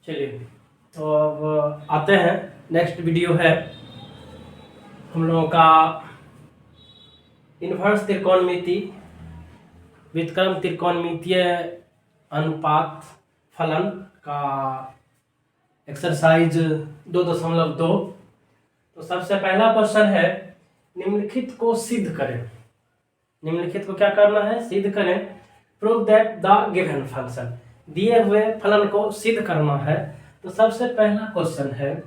चलिए, तो अब आते हैं। नेक्स्ट वीडियो है हम लोगों का इन्वर्स त्रिकोणमिति, व्युत्क्रम त्रिकोणमितीय अनुपात फलन का एक्सरसाइज 2.2। तो सबसे पहला क्वेश्चन है, निम्नलिखित को सिद्ध करें। निम्नलिखित को क्या करना है? सिद्ध करें। Prove that the given function, दिए हुए फलन को सिद्ध करना है। तो सबसे पहला क्वेश्चन है,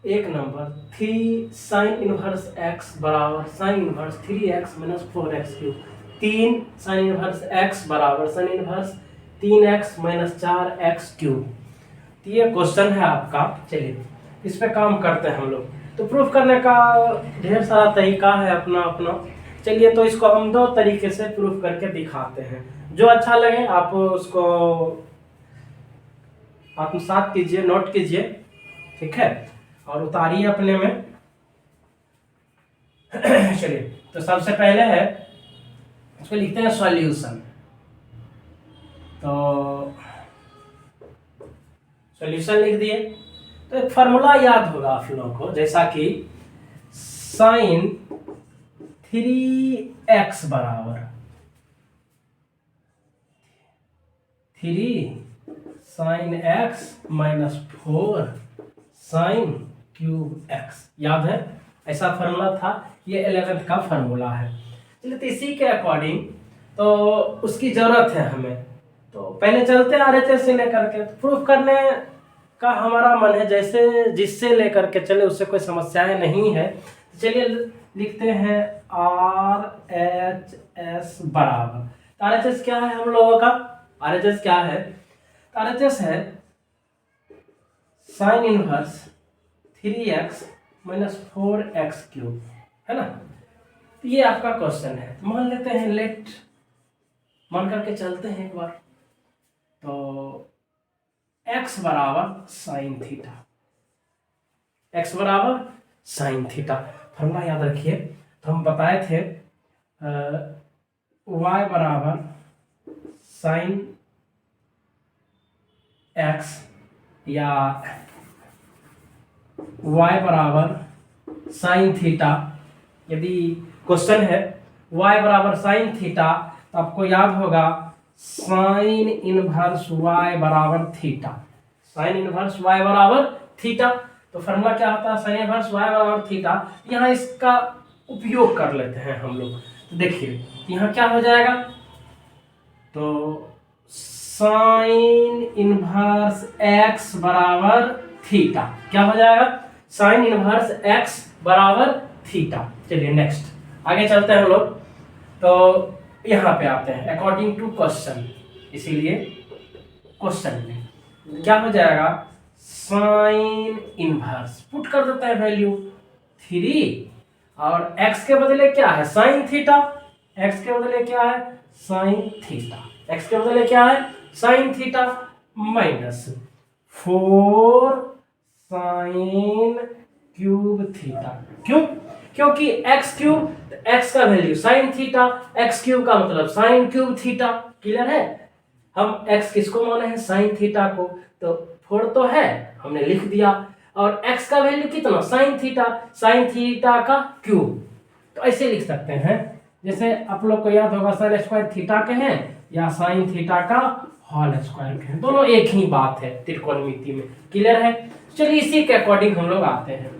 एक नंबर 3 साइन इनवर्स x बराबर sine inverse 3x minus 4x cube. 3 sine inverse x बराबर sine inverse 3x minus 4x cube. तो ये क्वेश्चन है आपका। चलिए इस पे काम करते हैं हम लोग। तो प्रूफ करने का ढेर सारा तरीका है अपना अपना। चलिए, तो इसको हम दो तरीके से प्रूफ करके दिखाते हैं। जो अच्छा लगे आप उसको आत्मसात कीजिए, नोट कीजिए, ठीक है, और उतारिए अपने में। चलिए, तो सबसे पहले है, इसको लिखते हैं सॉल्यूशन। तो सॉल्यूशन लिख दिए। तो एक फार्मूला याद होगा आप लोगों को, जैसा कि साइन 3x बराबर 3 sine x minus 4 sine cube x। याद है? ऐसा फार्मूला था। ये 11th का फार्मूला है। चलिए, तो इसी के अकॉर्डिंग तो उसकी जरूरत है हमें। तो पहले चलते आ रहे थे इसे लेकर के, तो प्रूफ करने का हमारा मन है, जैसे जिससे लेकर के चले उससे कोई समस्याएं नहीं है। चलिए लिखते हैं RHS बराबर। RHS क्या है हम लोगों का? RHS क्या है? RHS है sign inverse 3x minus 4x cube, है ना। तो ये आपका क्वेश्चन है। तो मान लेते हैं, लेट मान करके चलते हैं एक बार। तो x बराबर साइन थीटा, x बराबर साइन थीटा। फॉर्मूला याद रखिए। तो हम बताए थे y बराबर साइन x या y बराबर साइन थीटा। यदि क्वेश्चन है y बराबर साइन थीटा, तो आपको याद होगा साइन इनवर्स y बराबर थीटा। साइन इनवर्स y बराबर थीटा। तो फॉर्मूला क्या होता है? साइन इनवर्स y बराबर थीटा। यहाँ इसका उपयोग कर लेते हैं हम लोग। तो देखिए यहाँ क्या हो जाएगा? तो साइन इनवर्स x बराबर थीटा क्या हो जाएगा? साइन इनवर्स x बराबर थीटा। चलिए नेक्स्ट आगे चलते हैं हम लोग। तो यहाँ पे आते हैं अकॉर्डिंग टू क्वेश्चन, इसीलिए क्वेश्चन में क्या हो जाएगा? साइन इनवर्स पुट कर देते हैं वैल्यू 3, और x के बदले क्या है? Sine theta. x के बदले क्या है? Sine theta. x के बदले क्या है? Sign theta minus 4 sine cube theta. क्यों? क्योंकि x क्यूब, x का value sine theta, x cube का मतलब साइन क्यूब थीटा। क्लियर है? हम x किसको माने हैं? साइन थीटा को। तो 4 तो है, हमने लिख दिया, और x का वैल्यू कितना? साइन थीटा, साइन थीटा का क्यूब। तो ऐसे लिख सकते हैं, जैसे आप लोग को याद होगा साइन स्क्वायर थीटा के हैं या साइन थीटा का होल स्क्वायर के हैं, दोनों एक ही बात है त्रिकोणमिति में। क्लियर है? चलिए इसी के अकॉर्डिंग हम लोग आते हैं।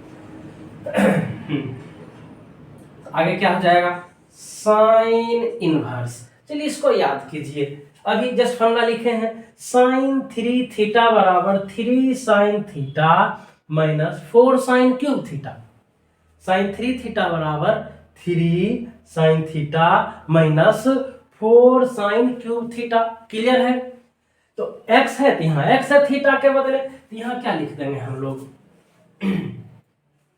आगे क्या हो जाएगा? Sine inverse. चलिए इसको याद कीजिए। अभी जस्ट फॉर्मूला लिखे हैं, साइन 3 थीटा बराबर 3 sine theta minus 4 sine cube theta. Sine 3 theta बराबर 3 sine theta minus 4 sine cube theta. Clear है? तो x है, तो यहाँ x है थीटा के बदले, तो यहाँ क्या लिख देंगे हम लोग?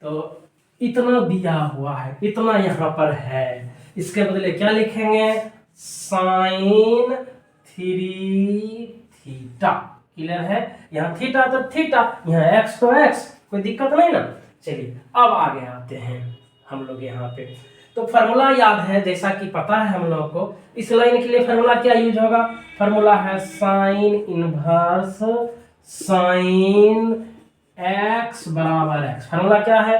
तो इतना दिया हुआ है, इतना यहाँ पर है, इसके बदले क्या लिखेंगे? Sign 3 theta. क्लियर है? यहाँ थीटा तो थीटा, यहाँ x तो x, कोई दिक्कत नहीं ना। चलिए अब आगे आते हैं हम लोग यहाँ पे। तो फार्मूला याद है, जैसा कि पता है हम लोगों को, इस लाइन के लिए फार्मूला क्या यूज होगा? फार्मूला है साइन इनवर्स साइन एक्स बराबर एक्स। फार्मूला क्या है?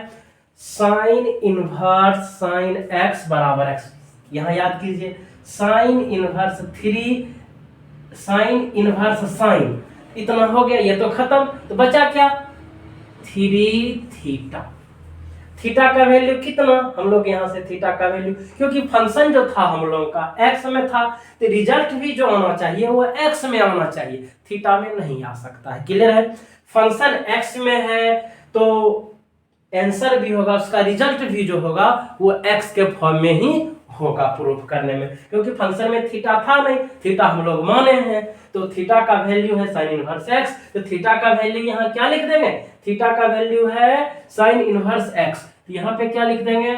साइन इनवर्स साइन एक्स बराबर एक्स। यहां याद कीजिए, sine inverse 3 sine inverse sine, इतना हो गया, ये तो खत्म, तो बचा क्या? 3 थीटा। थीटा का वैल्यू कितना? हम लोग यहाँ से थीटा का वैल्यू, क्योंकि फंक्शन जो था हम लोगों का एक्स में था, तो रिजल्ट भी जो आना चाहिए वो एक्स में आना चाहिए, थीटा में नहीं आ सकता है। क्लियर है? फंक्शन एक्स में है तो आंसर भी होगा, उसका रिजल्ट भी जो होगा वो एक्स के फॉर्म में ही होगा प्रूफ करने में, क्योंकि फंक्शन में थीटा था नहीं, थीटा हम लोग माने हैं, तो थीटा का वैल्यू है साइन इनवर्स एक्स, तो थीटा का वैल्यू यहाँ क्या लिख देंगे? थीटा का वैल्यू है साइन इनवर्स एक्स, तो यहाँ पे क्या लिख देंगे?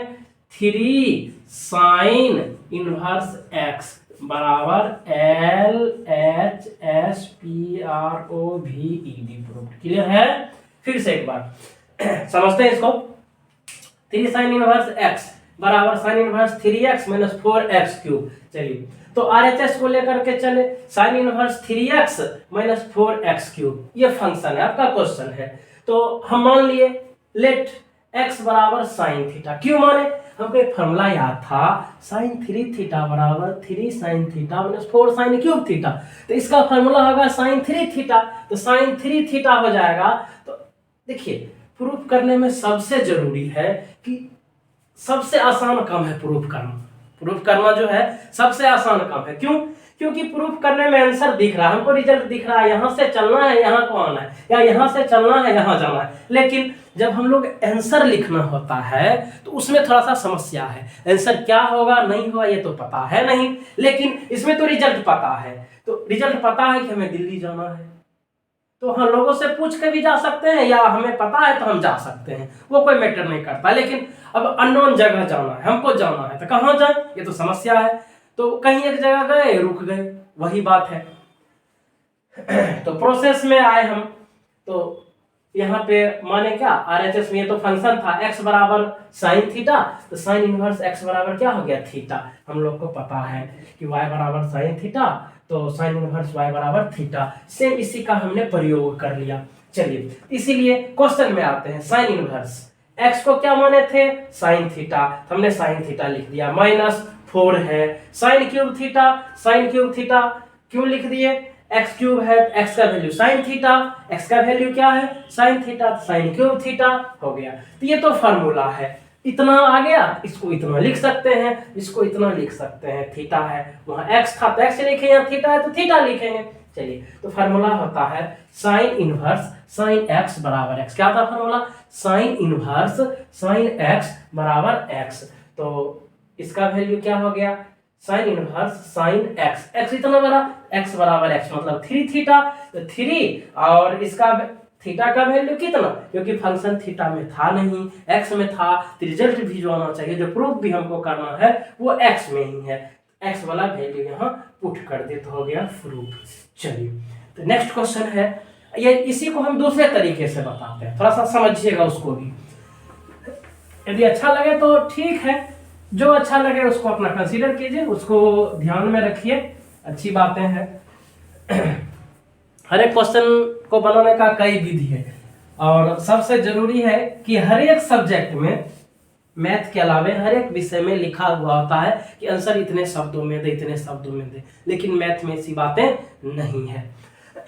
3 साइन इनवर्स एक्स बराबर L H S P R O V E D proof. Clear है? फिर से एक बार समझते हैं इसको। 3 साइन इनवर्स एक्स बराबर sine inverse 3x minus 4x cube. चलिए, तो RHS को लेकर के चले, sine inverse 3x minus 4x cube, ये फंक्शन है, आपका क्वेश्चन है। तो हम मान लिए लेट x बराबर साइन थीटा। क्यों माने? हमको एक फॉर्मूला याद था, साइन 3 थीटा बराबर 3 sine theta minus 4 sine cube theta, तो इसका फॉर्मूला होगा साइन 3 थीटा, तो साइन 3 थीटा हो जाएगा। तो देखिए, प्रूफ करने में सबसे जरूरी है कि सबसे आसान काम है प्रूफ करना। प्रूफ करना जो है सबसे आसान काम है। क्यों? क्योंकि प्रूफ करने में आंसर दिख रहा है, हमको रिजल्ट दिख रहा है, यहां से चलना है यहां को आना है, या यहां से चलना है यहां जाना है। लेकिन जब हम लोग आंसर लिखना होता है तो उसमें थोड़ा सा समस्या है। आंसर क्या होगा नहीं होगा ये तो पता है नहीं, लेकिन इसमें तो रिजल्ट पता है। तो रिजल्ट पता है कि हमें दिल्ली जाना है, तो हम लोगों से पूछ के भी जा सकते हैं, या हमें पता है तो हम जा सकते हैं, वो कोई मैटर नहीं करता। लेकिन अब अननोन जगह जाना है, हमको जाना है, तो कहाँ जाए ये तो समस्या है। तो कहीं एक जगह गए, रुक गए, वही बात है। तो प्रोसेस में आए हम, तो यहाँ पे माने क्या, RHS में ये तो फंक्शन था x बराबर साइन थीटा, तो साइन इनवर्स x बराबर क्या हो गया? थीटा। हम लोग को पता है कि y बराबर साइन थीटा, तो साइन इनवर्स y बराबर थीटा। सेम इसी का हमने प्रयोग कर लिया। चलिए, इसीलिए क्वेश्चन में आते हैं। साइन इनवर्स x को क्या माने थे? साइन थीटा, हमने साइन थीटा लिख दिया, माइनस 4 है sign cube theta, sign cube theta क्यों लिख दिए? x क्यूब है, x का वैल्यू साइन थीटा, x का वैल्यू क्या है? Sine theta, sign cube theta हो गया। तो ये तो फार्मूला है, इतना आ गया, इसको इतना लिख सकते हैं, इसको इतना लिख सकते हैं। थीटा है, वहां x था तो x लिखेंगे, यहाँ थीटा है तो थीटा लिखेंगे। चलिए, तो फार्मूला होता है साइन इनवर्स साइन x बराबर x। क्या था formula? Sine inverse sine x बराबर x। तो इसका वैल्यू क्या हो गया? Sine inverse sine x, x इतना बड़ा, x बराबर x मतलब 3 थीटा, तो 3 और इसका थीटा का वैल्यू कितना? क्योंकि फंक्शन थीटा में था नहीं, x में था, तो रिजल्ट भी जो आना चाहिए, जो प्रूफ भी हमको करना है वो x में ही है, x वाला वैल्यू यहाँ पुट कर दे तो हो गया प्रूफ। चलिए, तो नेक्स्ट क्वेश्चन है, ये इसी को हम दूसरे तरीके से बताते हैं, थोड़ा सा समझिएगा उसको भी। यदि अच्छा लगे तो ठीक है, जो अच्छा लगे उसको अपना कंसीडर कीजिए, उसको ध्यान में रखिए, अच्छी बातें हैं। हर एक क्वेश्चन को बनाने का कई विधि है, और सबसे जरूरी है कि हर एक सब्जेक्ट में, मैथ के अलावे हर एक विषय में लिखा हुआ होता है कि आंसर इतने शब्दों में दे, इतने शब्दों में दे, लेकिन मैथ में ऐसी बातें नहीं है।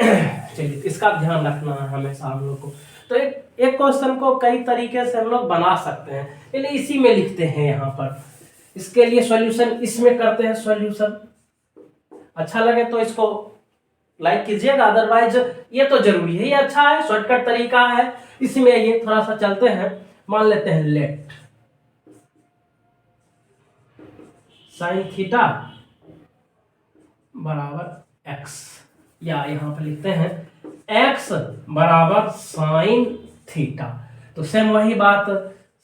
चलिए, इसका ध्यान रखना है हमेशा हम लोग को। तो एक क्वेश्चन को कई तरीके से हम लोग बना सकते हैं, इसलिए इसी में लिखते हैं यहाँ पर। इसके लिए सॉल्यूशन इसमें करते हैं सॉल्यूशन। अच्छा लगे तो इसको लाइक कीजिएगा, अदरवाइज ये तो जरूरी है, ये अच्छा है, शॉर्टकट तरीका है, इसमें ये थोड़ा सा चलते हैं। मान लेते हैं लेट साइन थीटा बराबर x, या यहाँ पर लिखते हैं x बराबर साइन थीटा। तो सेम वही बात,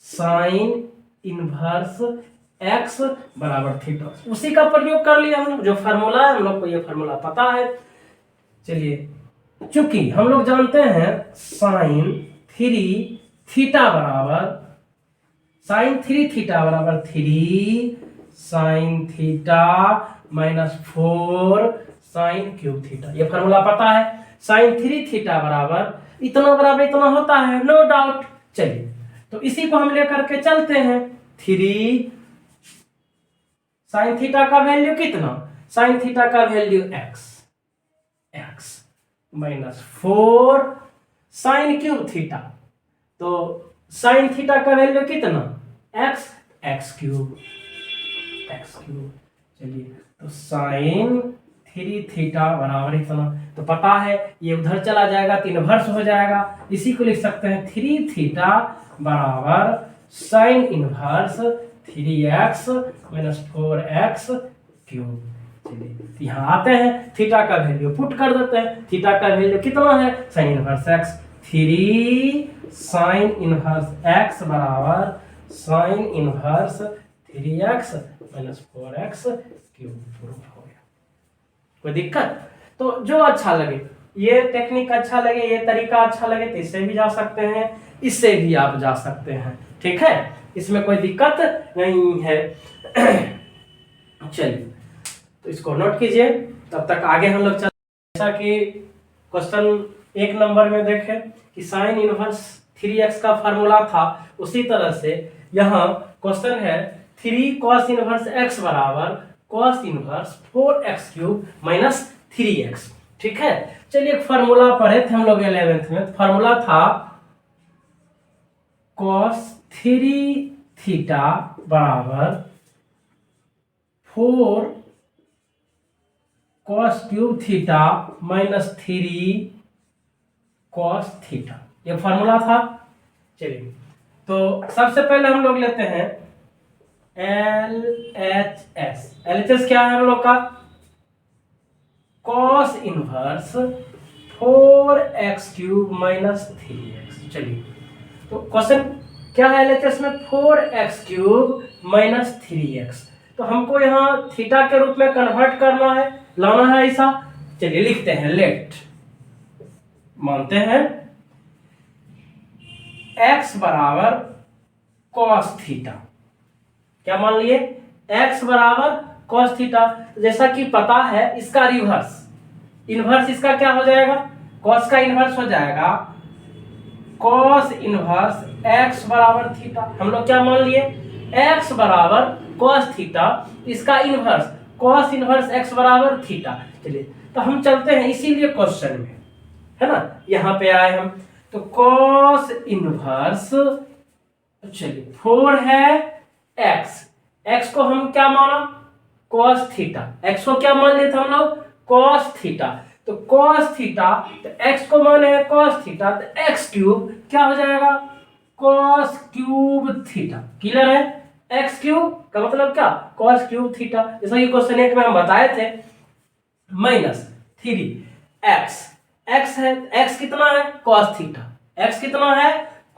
साइन इनवर्स x बराबर थीटा, उसी का प्रयोग कर लिया हम लोग, जो फार्मूला है हम लोग को ये फार्मूला पता है। चलिए, चूंकि हम लोग जानते हैं साइन 3 थीटा बराबर साइन 3 थीटा बराबर 3 sine theta minus 4 sine cube theta. ये फॉर्मूला पता है। साइन 3 थीटा बराबर इतना होता है, नो डाउट। चलिए तो इसी को हम लेकर के चलते हैं। 3 साइन थीटा का वैल्यू कितना, साइन थीटा का value x minus 4 sine cube theta, तो साइन थीटा का वैल्यू कितना x क्यूब। चलिए तो साइन 3 थीटा बराबर इतना, तो पता है ये उधर चला जाएगा तो इनवर्स हो जाएगा। इसी को लिख सकते हैं 3 थीटा बराबर sine inverse 3x minus 4x cube. चलिए तो यहाँ आते हैं, थीटा का वैल्यू पुट कर देते हैं। थीटा का वैल्यू कितना है, sine inverse x। 3 sine inverse x बराबर sine inverse 3x minus 4x cube. हो गया, कोई दिक्कत? तो जो अच्छा लगे, ये टेक्निक अच्छा लगे, ये तरीका अच्छा लगे तो इससे भी जा सकते हैं, इससे भी आप जा सकते हैं, ठीक है, इसमें कोई दिक्कत नहीं है। चलिए तो इसको नोट कीजिए, तब तक आगे हम लोग जैसा कि क्वेश्चन 1 नंबर में देखें कि साइन इनवर्स 3x का फार्मूला था, उसी तरह से यहाँ क्वेश्चन है 3 cos इनवर्स x बराबर cos inverse 4x cube minus 3x, ठीक है। चलिए एक फार्मूला पढ़े थे हम लोग 11th में, फार्मूला था cos 3 थीटा बराबर 4 cos cube theta minus 3 cos theta, ये फार्मूला था। चलिए तो सबसे पहले हम लोग लेते हैं LHS क्या है हम लोग का, cos inverse 4x cube minus 3x। चलिए तो क्वेश्चन क्या है LHS में, 4x क्यूब माइनस 3x, तो हमको यहाँ थीटा के रूप में कन्वर्ट करना है, लाना है ऐसा। चलिए लिखते हैं, लेट मानते हैं x बराबर cos थीटा, क्या मान लिए, x बराबर cos थीटा। जैसा कि पता है इसका रिवर्स, इनवर्स इसका क्या हो जाएगा, cos का इनवर्स हो जाएगा cos इनवर्स x बराबर थीटा। हम लोग क्या मान लिए, x बराबर cos थीटा, इसका इनवर्स cos इनवर्स x बराबर थीटा। चलिए तो हम चलते हैं इसीलिए क्वेश्चन में, है ना, यहाँ पे आए हम, तो cos इनवर्स, चलिए 4 है x को हम क्या माना, cos थीटा, x को क्या मान लिए थे हम लोग, cos थीटा, तो cos थीटा, तो x को माने हैं cos थीटा, तो x क्यूब क्या हो जाएगा, cos क्यूब थीटा। क्लियर है, x क्यूब का मतलब क्या, cos क्यूब थीटा, जैसा कि क्वेश्चन 1 में हम बताए थे, माइनस 3x, x है, x कितना है, cos थीटा, x कितना है,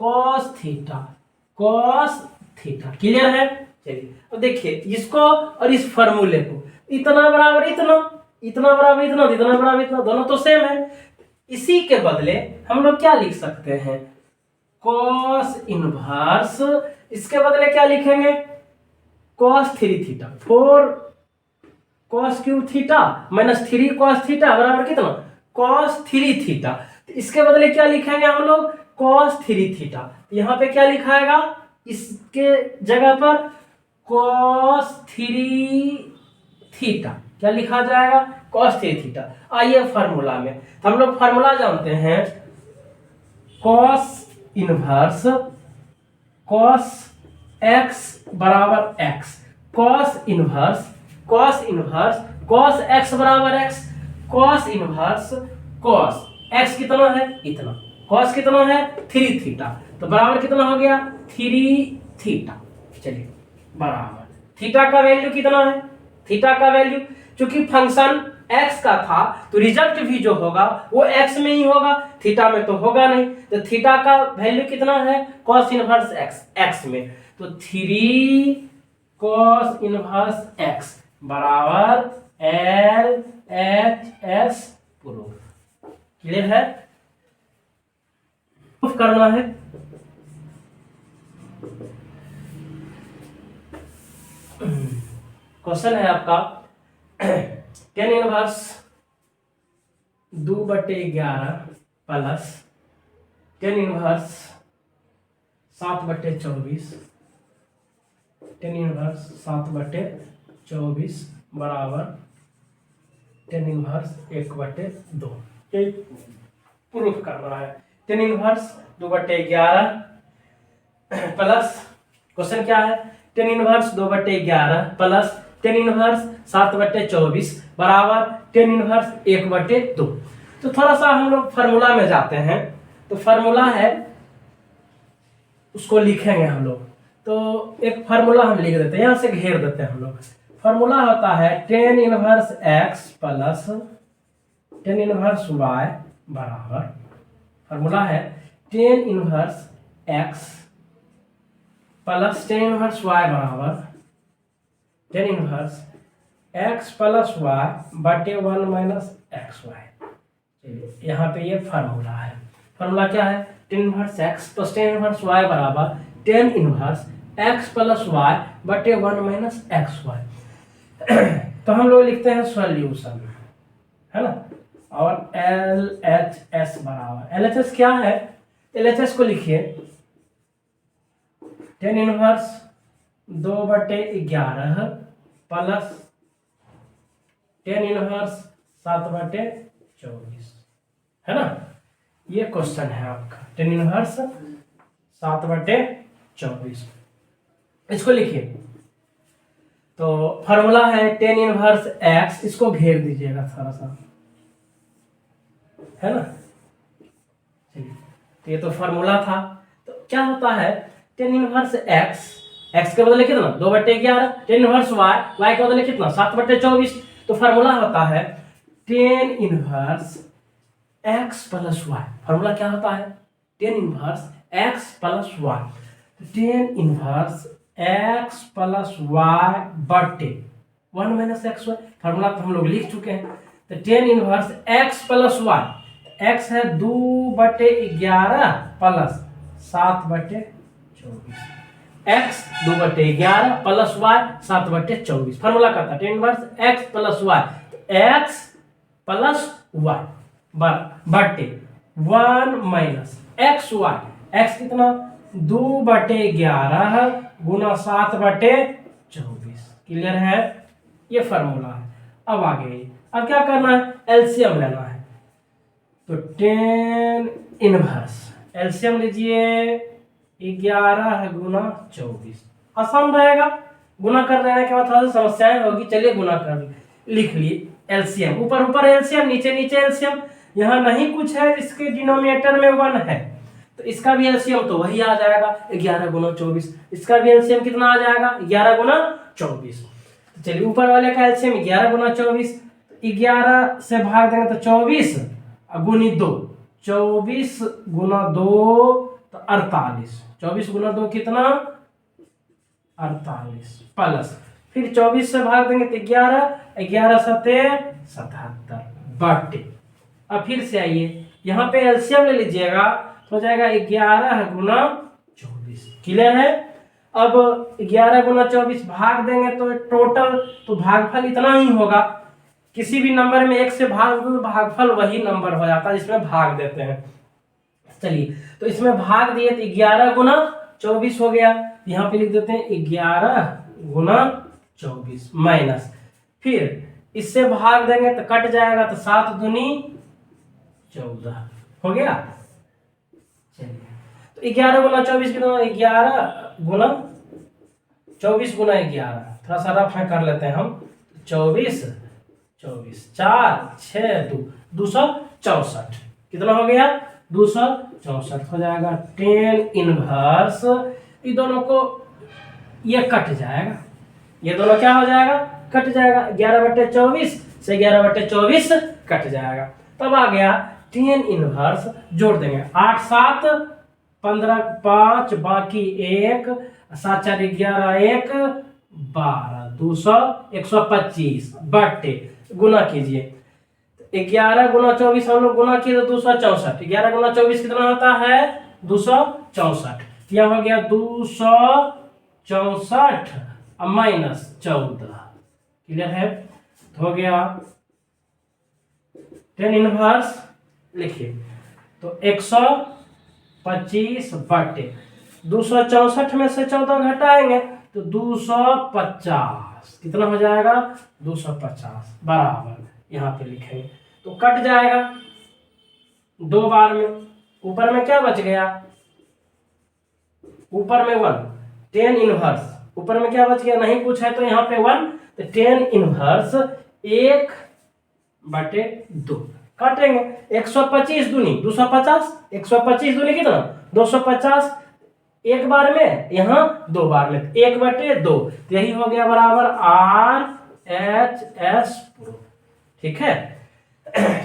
cos theta, cos theta. Clear है। चलिए अब देखिए इसको और इस फार्मूले को, इतना बराबर इतना, इतना बराबर इतना, इतना बराबर इतना, दोनों तो सेम है। इसी के बदले हम लोग क्या लिख सकते हैं, cos इनवर्स, इसके बदले क्या लिखेंगे, cos 3 theta, 4 cos cube theta minus 3 cos theta बराबर कितना, cos 3 थीटा। तो इसके बदले क्या लिखेंगे हम लोग, cos 3 थीटा। यहाँ पे क्या लिखाएगा, इसके जगह पर cos 3 थीटा, क्या लिखा जाएगा, cos 3 थीटा। आइए फार्मूला में, तो हम लोग फार्मूला जानते हैं, cos इनवर्स cos x बराबर x, cos inverse cos x बराबर x, cos inverse cos x कितना है, इतना, cos कितना है 3 थीटा, तो बराबर कितना हो गया 3 थीटा। चलिए बराबर थीटा का वैल्यू कितना है, थीटा का वैल्यू, चूंकि फंक्शन x का था तो रिजल्ट भी जो होगा वो x में ही होगा, थीटा में तो होगा नहीं। तो थीटा का वैल्यू कितना है, cos इनवर्स x में, तो 3 cos इनवर्स x बराबर LHS प्रूफ। क्लियर है, प्रूफ करना है। क्वेश्चन है आपका 10 इनवर्स 2/11 प्लस 10 इनवर्स 7/24, 10 इनवर्स 7/24 बराबर 10 इनवर्स 1/2। ये प्रूफ करना है। 10 इनवर्स 2/11 प्लस क्वेश्चन क्या है, 10 इनवर्स 2/11 प्लस 10 इनवर्स 7/24 बराबर 10 इनवर्स 1/2। तो थोड़ा सा हम लोग फार्मूला में जाते हैं। तो फार्मूला है उसको लिखेंगे हम लोग। तो एक फार्मूला हम लिख देते हैं, यहाँ से घेर देते हैं हम लोग। फार्मूला होता है 10 inverse x plus 10 inverse y बराबर, फार्मूला है 10 inverse x plus 10 inverse y बराबर 10 इनवर्स x प्लस y बटे 1 माइनस एक्स वाई। यहाँ पे ये फार्मूला है। फार्मूला क्या है, 10 inverse x plus 10 inverse y बराबर 10 इनवर्स x प्लस y बटे 1 माइनस एक्स वाई। तो हम लोग लिखते हैं सॉल्यूशन, है ना। और LHS बराबर, LHS क्या है, LHS को लिखिए 10 इनवर्स 2/11 प्लस 10 इनवर्स 7/24, है ना। ये क्वेश्चन है आपका 10 इनवर्स 7/24, इसको लिखिए। तो फार्मूला है 10 इनवर्स x, इसको घेर दीजिएगा थोड़ा सा, है ना। चलिए, तो ये तो फार्मूला था। तो क्या होता है 10 इनवर्स x के बदले कितना 2/11, 10 इनवर्स y के बदले कितना 7/24। तो फार्मूला होता है 10 inverse x plus y। Formula क्या होता है 10 inverse x plus y। 10 inverse x plus y बटे 1 माइनस एक्स वाई। फार्मूला तो हम लोग लिख चुके हैं। तो 10 inverse x plus y, x है 2/11 plus 7/24, x 2/11 plus y 7/24। Formula कहता है 10 inverse x plus y, x plus y बटे 1 माइनस एक्स वाई। एक्स कितना 2/11 गुना 7/24। क्लियर है, ये फार्मूला है। अब आगे अब क्या करना है, एलसीएम लेना है। तो 10 इनवर्स एलसीएम लीजिए 11 गुना 24, आसान रहेगा। गुना कर लेने के बाद थोड़ा सा समस्याएं होगी। चलिए गुना कर लिख लिए एलसीएम, ऊपर ऊपर एलसीएम, नीचे नीचे एलसीएम। यहाँ नहीं कुछ है, इसके डिनोमिनेटर में 1 है, तो इसका भी एलसीएम तो वही आ जाएगा 11 गुना 24। इसका भी एलसीएम कितना आ जाएगा 11 गुना 24। तो चलिए ऊपर वाले का एलसीएम 11 गुना 24, 11 से भाग देंगे तो 24 गुनी 2, 24 गुना 2 तो 48, 24 गुना 2 कितना 48 प्लस फिर 24 से भाग देंगे तो 11, 11 सते 77 बटे। अब फिर से आइए यहाँ पे एलसीएम ले लीजिएगा, हो जाएगा 11 गुना 24। क्लियर है। अब 11 गुना 24 भाग देंगे तो टोटल, तो भागफल इतना ही होगा। किसी भी नंबर में 1 से भाग दो, भागफल वही नंबर हो जाता है जिसमें भाग देते हैं। चलिए तो इसमें भाग दिए तो 11 गुना 24 हो गया। यहाँ पे लिख देते हैं 11 गुना 24 माइनस, फिर इससे भाग देंगे तो कट जाएगा, तो 7 दूनी 14 हो गया। चलिए तो 11 गुना 24 कितना, 11 गुना 24 गुना 11, थोड़ा सा रफ में कर लेते हैं हम। 24 24 4 6 264 कितना हो गया 264 हो जाएगा। 10 इनवर्स, ये दोनों को ये कट जाएगा, ये दोनों क्या हो जाएगा कट जाएगा। 11/24 से 11/24 कट जाएगा। तब आ गया 10 इनवर्स, जोड़ देंगे 8 7 15 5 बाकी 1 7 4 11 1 12 200 125 बटे गुना कीजिए। 11 गुना 24 हम लोग गुना किए तो 264, 11 गुना 24 कितना होता है 264। यह हो गया 264 माइनस 14, क्लियर है? तो हो गया टेन इनवर्स, लिखिए तो 125 बटे 264 में से 14 घटाएंगे तो 250, कितना हो जाएगा 250 बराबर, यहाँ पे लिखेंगे तो कट जाएगा 2 बार में, ऊपर में क्या बच गया, ऊपर में 1, 10 इनवर्स, ऊपर में क्या बच गया नहीं कुछ है तो यहाँ पे 1, तो 10 इनवर्स 1/2 काटेंगे, 125 दूनी 250, 125 दूनी कितना 250, एक बार में यहाँ 2 बार में 1/2, तो यही हो गया बराबर RHS प्रूफ। ठीक है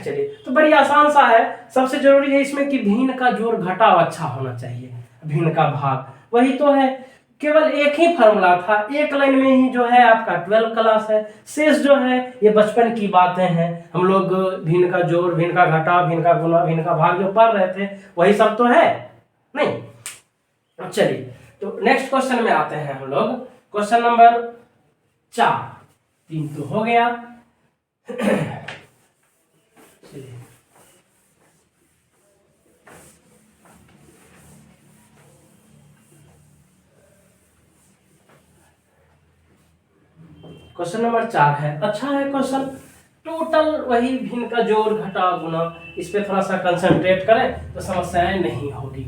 चलिए, तो बड़ी आसान सा है, सबसे जरूरी है इसमें कि भिन्न का जोड़ घटाव अच्छा होना चाहिए, भिन्न का भाग, वही तो है, केवल एक ही फार्मूला था, एक लाइन में ही जो है आपका 12 क्लास है, शेष जो है ये बचपन की बातें हैं, हम लोग भिन्न का जोड़, भिन्न का घटाव, भिन्न का गुणा, भिन्न का भाग जो पढ़ रहे थे वही सब तो है नहीं। चलिए, तो नेक्स्ट क्वेश्चन में आते हैं हम लोग, क्वेश्चन नंबर 4, 3 तो हो गया क्वेश्चन नंबर 4 है, अच्छा है क्वेश्चन, टोटल वही भिन्न का जोड़ घटाव गुणा, इस पे थोड़ा सा कंसंट्रेट करें तो समस्याएं नहीं होगी।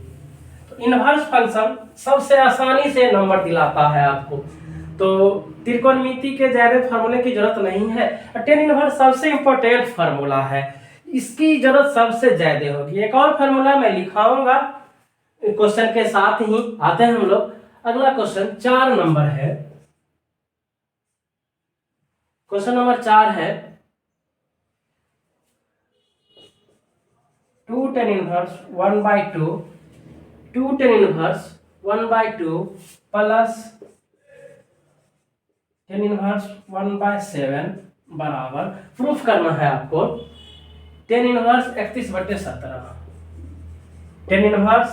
तो इनवर्स फंक्शन सबसे आसानी से नंबर दिलाता है आपको, तो त्रिकोणमिति के ज्यादा फार्मूले की जरूरत नहीं है, टेन इनवर्स सबसे इंपॉर्टेंट फार्मूला है, इसकी जरूरत सबसे ज्यादा होगी। एक और फार्मूला मैं लिखाऊंगा क्वेश्चन के साथ ही, आते हैं हम लोग अगला क्वेश्चन, 4 नंबर है, क्वेश्चन नंबर 4 है 2 tan inverse 1/2 2 tan inverse 1/2 plus tan inverse 1/7 बराबर, प्रूफ करना है आपको tan इनवर्स 31/17, tan इनवर्स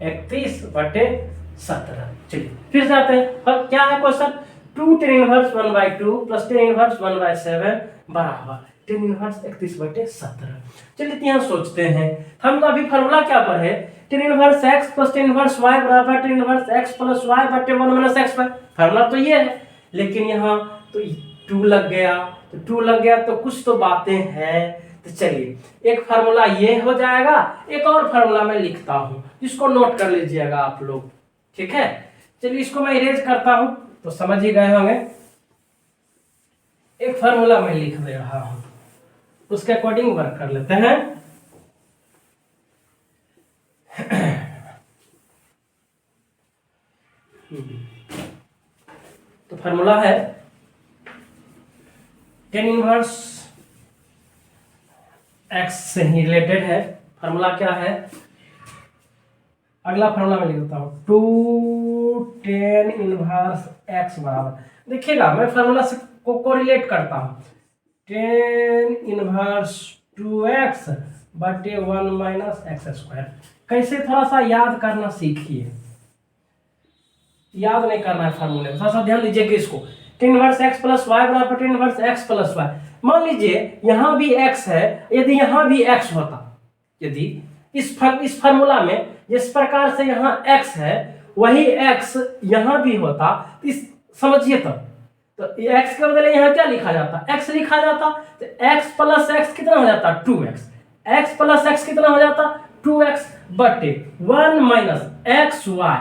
31/17। चलिए फिर से आते हैं, और क्या है question, 2 tan inverse 1/2 plus tan inverse 1/7 बराबर tan इनवर्स 31/17। चलिए यहाँ सोचते हैं, हम तो अभी फार्मूला क्या पढ़े, tan inverse x plus tan inverse y बराबर tan inverse x plus y बटे 1 माइनस x पर, फार्मूला तो ये है, लेकिन यहाँ तो 2 लग गया, तो 2 लग गया तो कुछ तो बातें हैं। तो चलिए एक फार्मूला ये हो जाएगा, एक और फार्मूला मैं लिखता हूँ, इसको नोट कर लीजिएगा आप लोग, ठीक है। चलिए इसको मैं इरेज करता हूँ तो समझ ही गए होंगे, एक फार्मूला मैं लिख दे रहा हूं, उसके अकॉर्डिंग वर्क कर लेते हैं। तो फार्मूला है tan इनवर्स x से ही रिलेटेड है, फार्मूला क्या है, अगला फार्मूला मैं लिख देता हूं, 2 tan इनवर्स x बराबर, देखिएगा मैं फार्मूला से को कोरिलेट करता हूं, tan इनवर्स 2x बटे 1 माइनस एक्स स्क्वायर, कैसे थोड़ा सा याद करना सीखिए, याद नहीं करना है फार्मूले में, थोड़ा सा ध्यान दीजिए कि इसको tan inverse x plus y बराबर tan inverse x plus y, मान लीजिए यहां भी x है, यदि यहां भी x होता, यदि इस फार्मूला में जिस प्रकार से यहाँ x है वही x यहाँ भी होता, इस समझिए तो x के बदले यहाँ क्या लिखा जाता, x लिखा जाता, तो x प्लस x कितना हो जाता 2x, x प्लस x कितना हो जाता 2x बटे 1 माइनस एक्स वाई,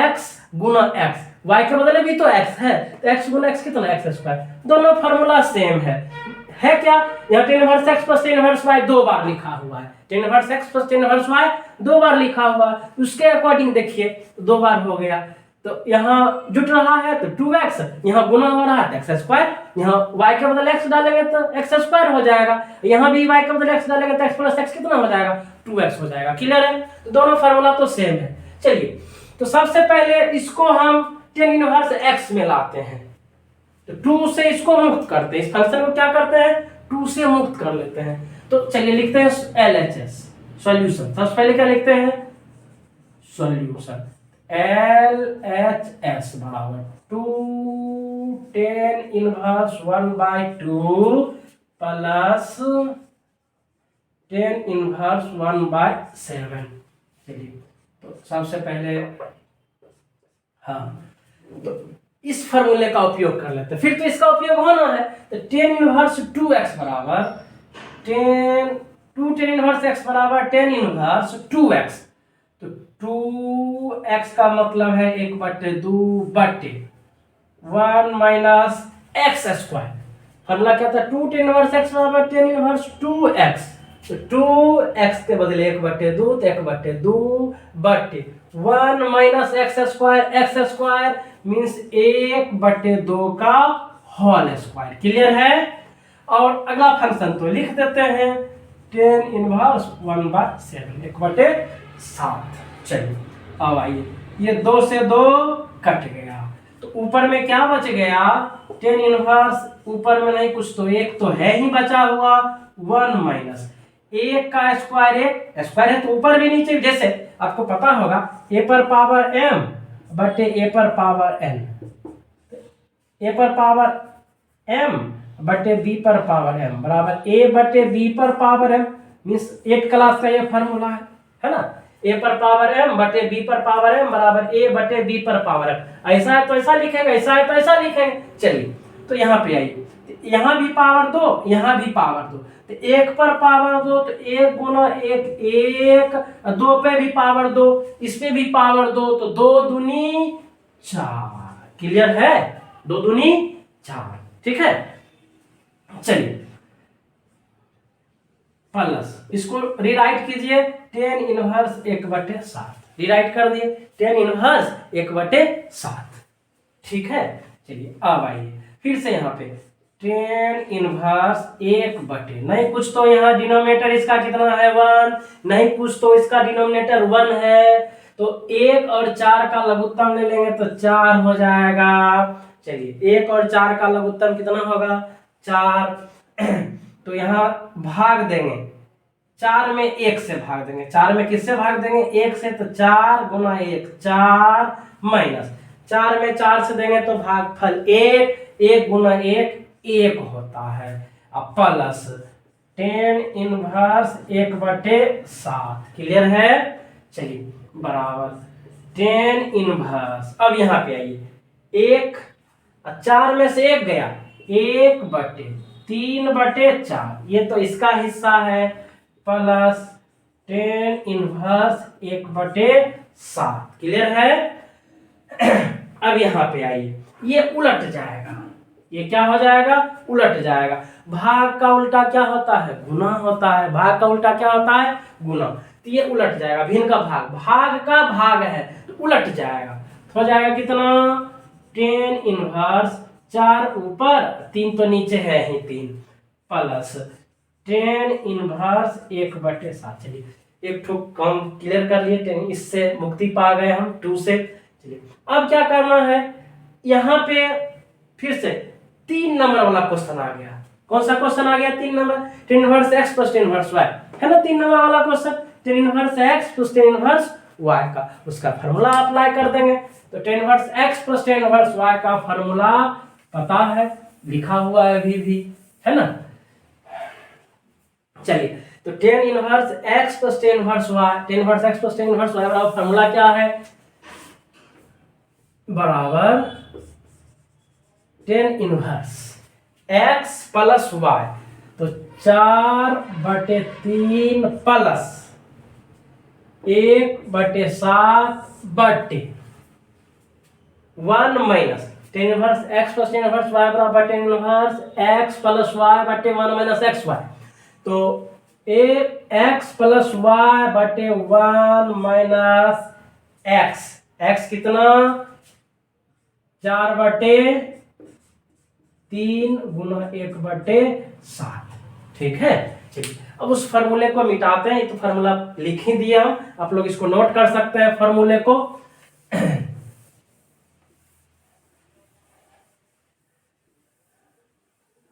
x गुना x, y के बदले भी तो x है, तो x गुना x कितना एक्स स्क्वायर, दोनों फार्मूला सेम है क्या, यहाँ tan inverse x plus tan inverse y 2 बार लिखा हुआ है, tan inverse x plus tan inverse y 2 बार लिखा हुआ है, उसके अकॉर्डिंग देखिए 2 बार हो गया, तो यहाँ जुट रहा है तो 2x, यहाँ गुना हो रहा है तो एक्स स्क्वायर, यहाँ y के बदले x डालेंगे तो एक्स स्क्वायर हो जाएगा, यहाँ भी y के बदले x डालेंगे तो x प्लस x कितना हो जाएगा 2x हो जाएगा, क्लियर है, तो दोनों फार्मूला तो सेम है। चलिए तो सबसे पहले इसको हम tan इनवर्स x में लाते हैं, तो 2 से इसको मुक्त करते हैं, इस फंक्शन को क्या करते हैं 2 से मुक्त कर लेते हैं, तो चलिए लिखते हैं LHS सॉल्यूशन, सबसे पहले क्या लिखते हैं सॉल्यूशन, LHS बराबर 2 tan inverse 1/2 plus tan inverse 1/7। चलिए तो सबसे पहले हाँ तो इस फॉर्मूले का उपयोग कर लेते हैं, फिर तो इसका उपयोग होना है। तो tan इनवर्स 2x बराबर tan इनवर्स x बराबर tan इनवर्स 2x। तो 2x का मतलब है 1/2 बटे 1 माइनस एक्स स्क्वायर। फॉर्मूला क्या था? 2 tan इनवर्स x बराबर tan इनवर्स 2x। तो 2x के बदले 1/2 तो 1/2 बटे 1 माइनस एक्स स्क्वायर मीन्स 1/2 का होल स्क्वायर। क्लियर है? और अगला फंक्शन तो लिख देते हैं tan इनवर्स 1/7 1/7। चलिए अब आइए, ये 2 से 2 कट गया तो ऊपर में क्या बच गया? tan इनवर्स ऊपर में नहीं कुछ तो एक तो है ही बचा हुआ 1 माइनस एक का स्क्वायर, एक स्क्वायर है तो ऊपर भी नीचे, जैसे आपको पता होगा a पर पावर m बटे a पर पावर n, a पर पावर m बटे b पर पावर m बराबर a बटे b पर पावर m मीन्स 8 क्लास का ये फॉर्मूला है ना। a पर पावर m बटे b पर पावर m बराबर a बटे b पर पावर m। ऐसा है तो ऐसा लिखेंगे, ऐसा है तो ऐसा लिखेंगे। चलिए तो यहाँ पे आइए, यहाँ भी पावर 2 यहाँ भी पावर 2, तो 1 पर पावर 2 तो 1 गुना 1 2 पे भी पावर 2, इस पे भी पावर 2 तो 2 दूनी 4। क्लियर है? 2 दूनी 4। ठीक है, चलिए प्लस इसको रीराइट कीजिए tan इनवर्स 1/7 रीराइट कर दिए tan इनवर्स 1/7। ठीक है, चलिए अब आइए फिर से यहाँ पे tan इनवर्स 1 नहीं कुछ तो यहाँ डिनोमिनेटर इसका कितना है 1, नहीं कुछ तो इसका डिनोमिनेटर 1 है तो 1 और 4 का लघुत्तम ले लेंगे तो 4 हो जाएगा। चलिए 1 और 4 का लघुत्तम कितना होगा? 4। तो यहाँ भाग देंगे 4 में 1 से भाग देंगे, 4 में किससे भाग देंगे? 1 से, तो 4 गुना 1 4 माइनस 4 में 4 से देंगे तो भागफल 1 गुना 1 होता है। अब प्लस tan इनवर्स 1/7। क्लियर है? चलिए बराबर tan इनवर्स, अब यहाँ पे आइए 1 4 में से 1 गया 1/3/4 ये तो इसका हिस्सा है प्लस tan इनवर्स 1/7। क्लियर है? अब यहाँ पे आइए, ये उलट जाएगा, ये क्या हो जाएगा? उलट जाएगा। भाग का उल्टा क्या होता है? गुना होता है। भाग का उल्टा क्या होता है? गुना। तो ये उलट जाएगा, भिन्न का भाग, भाग का भाग है तो उलट जाएगा। तो हो जाएगा कितना? tan इनवर्स 4 ऊपर 3 तो नीचे है ही 3 प्लस tan इनवर्स 1/7। चलिए एक ठोक कम क्लियर कर लिए, इससे मुक्ति पा गए हम 2 से। चलिए अब क्या करना है, यहाँ पे फिर से 3 नंबर वाला क्वेश्चन आ गया। कौन सा क्वेश्चन आ गया? 3 number, tan inverse x plus tan inverse y है ना। 3 नंबर वाला question tan inverse x plus tan inverse y का उसका फार्मूला अप्लाई कर देंगे। तो tan inverse x plus tan inverse y का फार्मूला पता है, लिखा हुआ है अभी भी, है ना। चलिए तो tan inverse x plus tan inverse y, tan inverse x plus tan inverse y बराबर फार्मूला क्या है? बराबर tan inverse x plus y, तो 4/3 प्लस 1/7 बटे 1 minus tan inverse x plus tan inverse y बराबर tan inverse x plus y बटे 1 minus xy। तो x plus y बटे 1 माइनस x कितना? 4/3 गुना 1/7। ठीक है, चलिए अब उस फॉर्मूले को मिटाते हैं। ये तो फॉर्मूला लिख ही दिया हम, आप लोग इसको नोट कर सकते हैं फॉर्मूले को।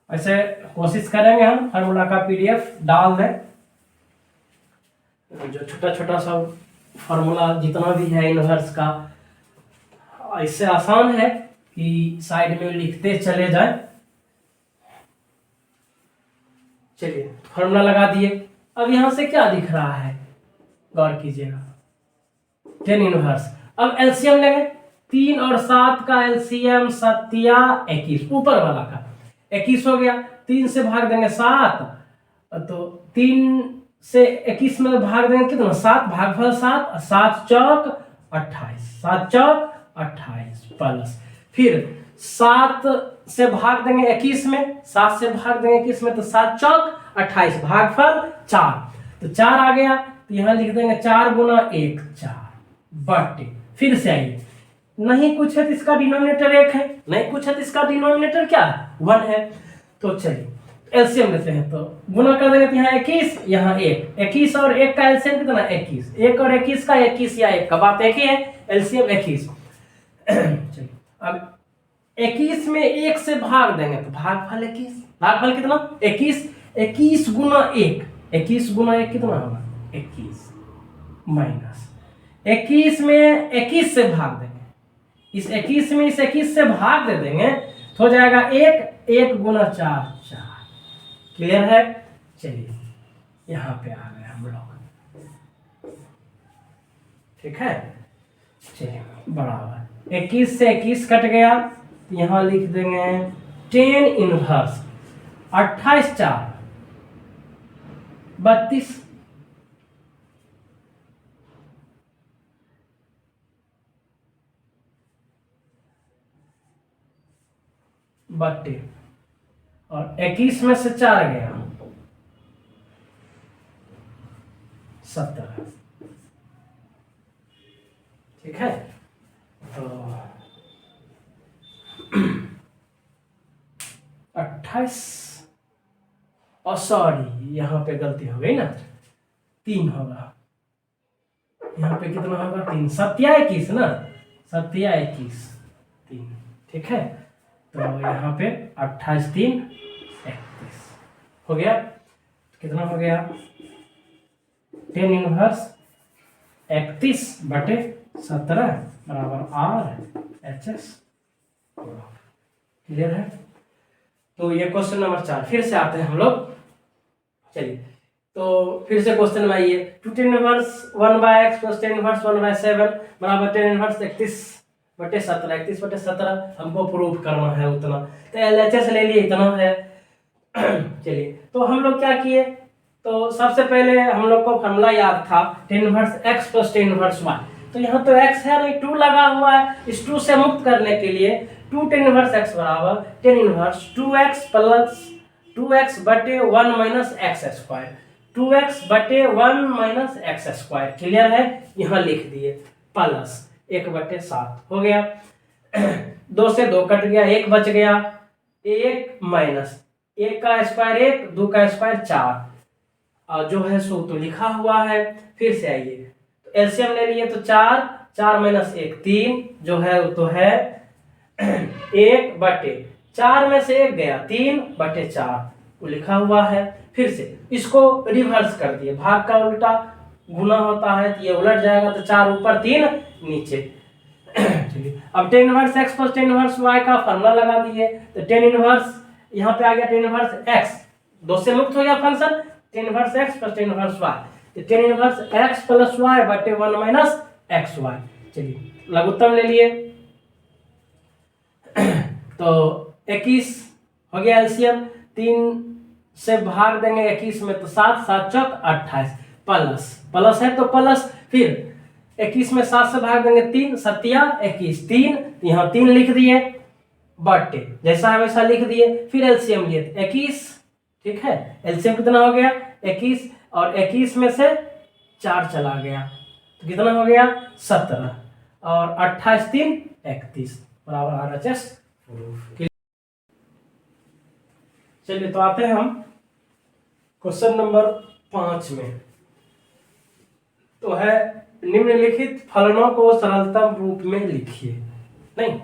ऐसे कोशिश करेंगे हम फॉर्मूला का पीडीएफ डाल दें, जो छोटा छोटा सब फॉर्मूला जितना भी है इनवर्स का इससे आसान है कि साइड में लिखते चले जाए। चलिए फॉर्मूला लगा दिए। अब यहां से क्या दिख रहा है, गौर कीजिएगा, 10 इनवर्स। अब एलसीएम लेंगे, 3 और 7 का एलसीएम 7 21, ऊपर वाला का 21 हो गया। 3 से भाग देंगे 7, तो 3 से 21 में भाग देंगे कितना, 7, भागफल 7, 7 चौक 28, 7 चौक 28 प्लस, फिर 7 से भाग देंगे 21 में, 7 से भाग देंगे 21 में, तो 7 चौक 28, भागफल 4, तो 4 आ गया। तो यहां लिख देंगे 4 गुना 1 4 बटे, फिर से आइए, नहीं कुछ है तो इसका डिनोमिनेटर 1 है, नहीं कुछ है तो इसका डिनोमिनेटर क्या है, 1 है। तो चलिए एलसीएम लेते हैं, तो गुना कर देंगे, तो यहाँ 21, यहाँ 1, 21 और 1 का एलसीएम कितना, 21, 1 और 21 का 21 या 1 का बात एक ही है, एलसीएम 21। चलिए अब 21 में 1 से भाग देंगे तो भागफल 21, भागफल कितना 21, 21 गुना 1, 21 गुना 1 कितना होगा 21, माइनस 21 में 21 से भाग देंगे, इस 21 में इस 21 से भाग दे देंगे तो हो जाएगा 1, 1 गुना 4 4। क्लियर है। चलिए यहाँ पे आ गए हम लोग, ठीक है। चलिए बराबर 21 से 21 कट गया, यहाँ लिख देंगे 10 इनवर्स 28 4 32, बट्टे, और 21 में से 4 गया 17, ठीक है। तो 28, और सॉरी यहाँ पे गलती हो गई ना, 3 होगा, यहाँ पे कितना होगा 3, 7 21 ना, 7 21 3, ठीक है। तो यहाँ पे 28 3 31 हो गया, कितना हो गया 10 इनवर्स 31 बटे 17 बराबर RHS। क्लियर है। तो ये क्वेश्चन नंबर 4। फिर से आते हैं हम लोग, चलिए तो फिर से क्वेश्चन में आइए, 2 10 इनवर्स 1/x प्लस 10 इनवर्स 1/7 बराबर 10 इनवर्स 31 बटे 17, 31 बटे 17 हमको प्रूफ करना है उतना, तो LHS ले लिए इतना है। चलिए तो हम लोग क्या किए, तो सबसे पहले हम लोग को फॉर्मूला याद था 10 inverse x plus 10 inverse y, तो यहाँ तो x है नहीं 2 लगा हुआ है, इस 2 से मुक्त करने के लिए 2 10 इनवर्स x बराबर 10 इनवर्स 2x प्लस 2x बटे 1 माइनस एक्स स्क्वायर, 2x बटे 1 माइनस एक्स स्क्वायर। क्लियर है, यहाँ लिख दिए प्लस 1 बटे 7 हो गया। 2 से 2 कट गया, 1 बच गया, 1 माइनस 1 का स्क्वायर 1, 2 का स्क्वायर 4, और जो है सो तो लिखा हुआ है। फिर से आइए, तो एलसीएम ले लिए, तो 4 4 माइनस 1 3, जो है वो तो है 1 बटे 4 में से 1 गया 3 बटे 4 वो लिखा हुआ है। फिर से इसको रिवर्स कर दिए, भाग का उल्टा गुना होता है तो ये उलट जाएगा, तो 4 ऊपर 3 नीचे। चलिए अब 10 inverse x plus 10 inverse y का फॉर्मूला लगा दिए, तो 10 इनवर्स यहाँ पे आ गया 10 इनवर्स x, 2 से मुक्त हो गया function, 10 inverse x plus 10 inverse y, तो 10 इनवर्स x प्लस y बटे 1 माइनस एक्स वाई। चलिए लघुत्तम ले लिए, तो 21 हो गया एलसीएम, 3 से भाग देंगे 21 में तो 7 7 चौक 28 प्लस प्लस है तो प्लस, फिर 21 में 7 से भाग देंगे 3 7 21 3, यहाँ 3 लिख दिए बटे जैसा है वैसा लिख दिए, फिर एलसीएम लिए 21, ठीक है। एलसीएम कितना हो गया 21, और 21 में से 4 चला गया तो कितना हो गया 17, और 28 3 31 बराबर RHS। चलिए तो आते हैं हम क्वेश्चन नंबर 5 में, तो है निम्नलिखित फलनों को सरलतम रूप में लिखिए। नहीं,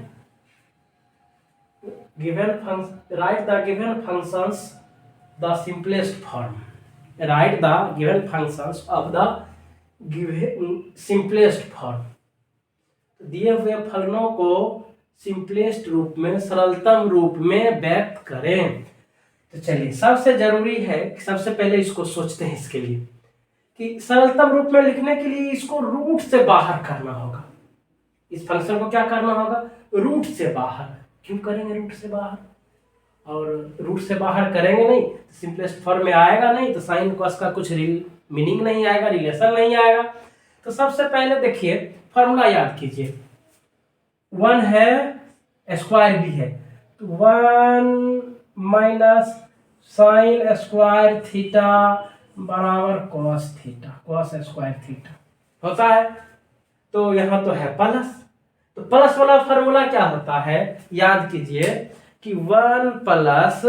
given function, right the given functions the simplest form, right the given functions of the given simplest form. तो दिए हुए फलनों को सिंपलेस्ट रूप में, सरलतम रूप में व्यक्त करें। तो चलिए, सबसे जरूरी है कि सबसे पहले इसको सोचते हैं इसके लिए कि सरलतम रूप में लिखने के लिए इसको रूट से बाहर करना होगा। इस फंक्शन को क्या करना होगा? रूट से बाहर। क्यों करेंगे रूट से बाहर? और रूट से बाहर करेंगे नहीं तो सिंपलेस्ट फॉर्म में आएगा नहीं, तो साइन कॉस का कुछ मीनिंग नहीं आएगा, रिलेशन नहीं आएगा। तो सबसे पहले देखिए फॉर्मूला याद कीजिए, 1 है स्क्वायर भी है, तो 1 माइनस साइन स्क्वायर थीटा बराबर cos theta, cos square theta होता है। तो यहाँ तो है प्लस, तो प्लस वाला फॉर्मूला क्या होता है याद कीजिए कि 1 plus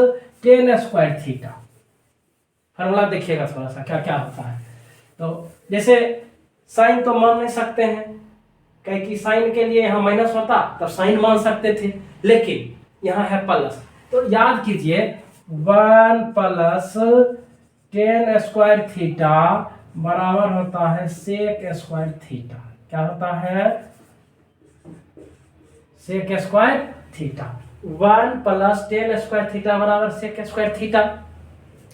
tan square theta. Formula देखिएगा थोड़ा सा क्या क्या होता है। तो जैसे साइन तो मान नहीं सकते हैं, कहीं कि साइन के लिए यहाँ माइनस होता तब साइन मान सकते थे, लेकिन यहाँ है प्लस। तो याद कीजिए 1 प्लस टेन स्क्वायर थीटा बराबर होता है सेक स्क्वायर थीटा। क्या होता है? Sec square theta. 1 plus tan square theta बराबर सेक स्क्वायर थीटा।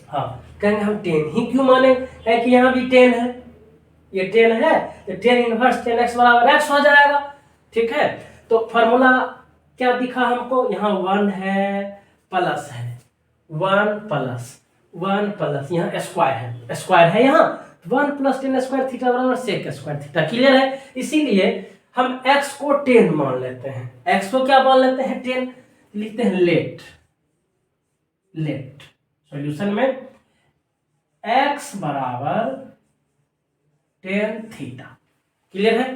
हाँ, कहेंगे हम टेन ही क्यों माने, है कि यहाँ भी टेन है, ये टेन है तो टेन इनवर्स टेन एक्स बराबर एक्स हो जाएगा। ठीक है, तो फॉर्मूला क्या दिखा हमको? यहाँ 1 है प्लस है, 1 प्लस यहाँ स्क्वायर है यहाँ 1 प्लस टेन स्क्वायर थीटा बराबर सेक स्क्वायर थीटा। क्लियर है? इसीलिए हम x को 10 मान लेते हैं। x को क्या मान लेते हैं? 10। लिखते हैं लेट सॉल्यूशन में x बराबर 10 थीटा। क्लियर है?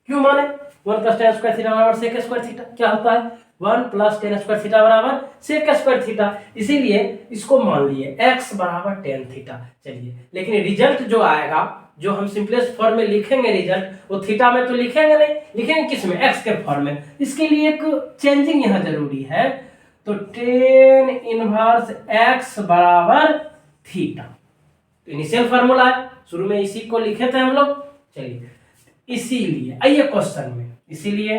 क्यों माने? 1 प्लस टेन स्क्वायर थीटा बराबर सेक स्क्वायर थीटा। क्या होता है? 1 प्लस टेन स्क्वायर थीटा बराबर सेक स्क्वायर थीटा। इसीलिए इसको मान लिए x बराबर 10 थीटा। चलिए, लेकिन रिजल्ट जो आएगा, जो हम सिंपलेस्ट फॉर्म में लिखेंगे रिजल्ट, वो थीटा में तो लिखेंगे नहीं, लिखेंगे किस में? x के फॉर्म में। इसके लिए एक चेंजिंग यहाँ जरूरी है। तो टेन इनवर्स x बराबर थीटा, तो इनिशियल फॉर्मूला है, शुरू में इसी को लिखे थे हम लोग। चलिए, इसीलिए आइए क्वेश्चन में, इसीलिए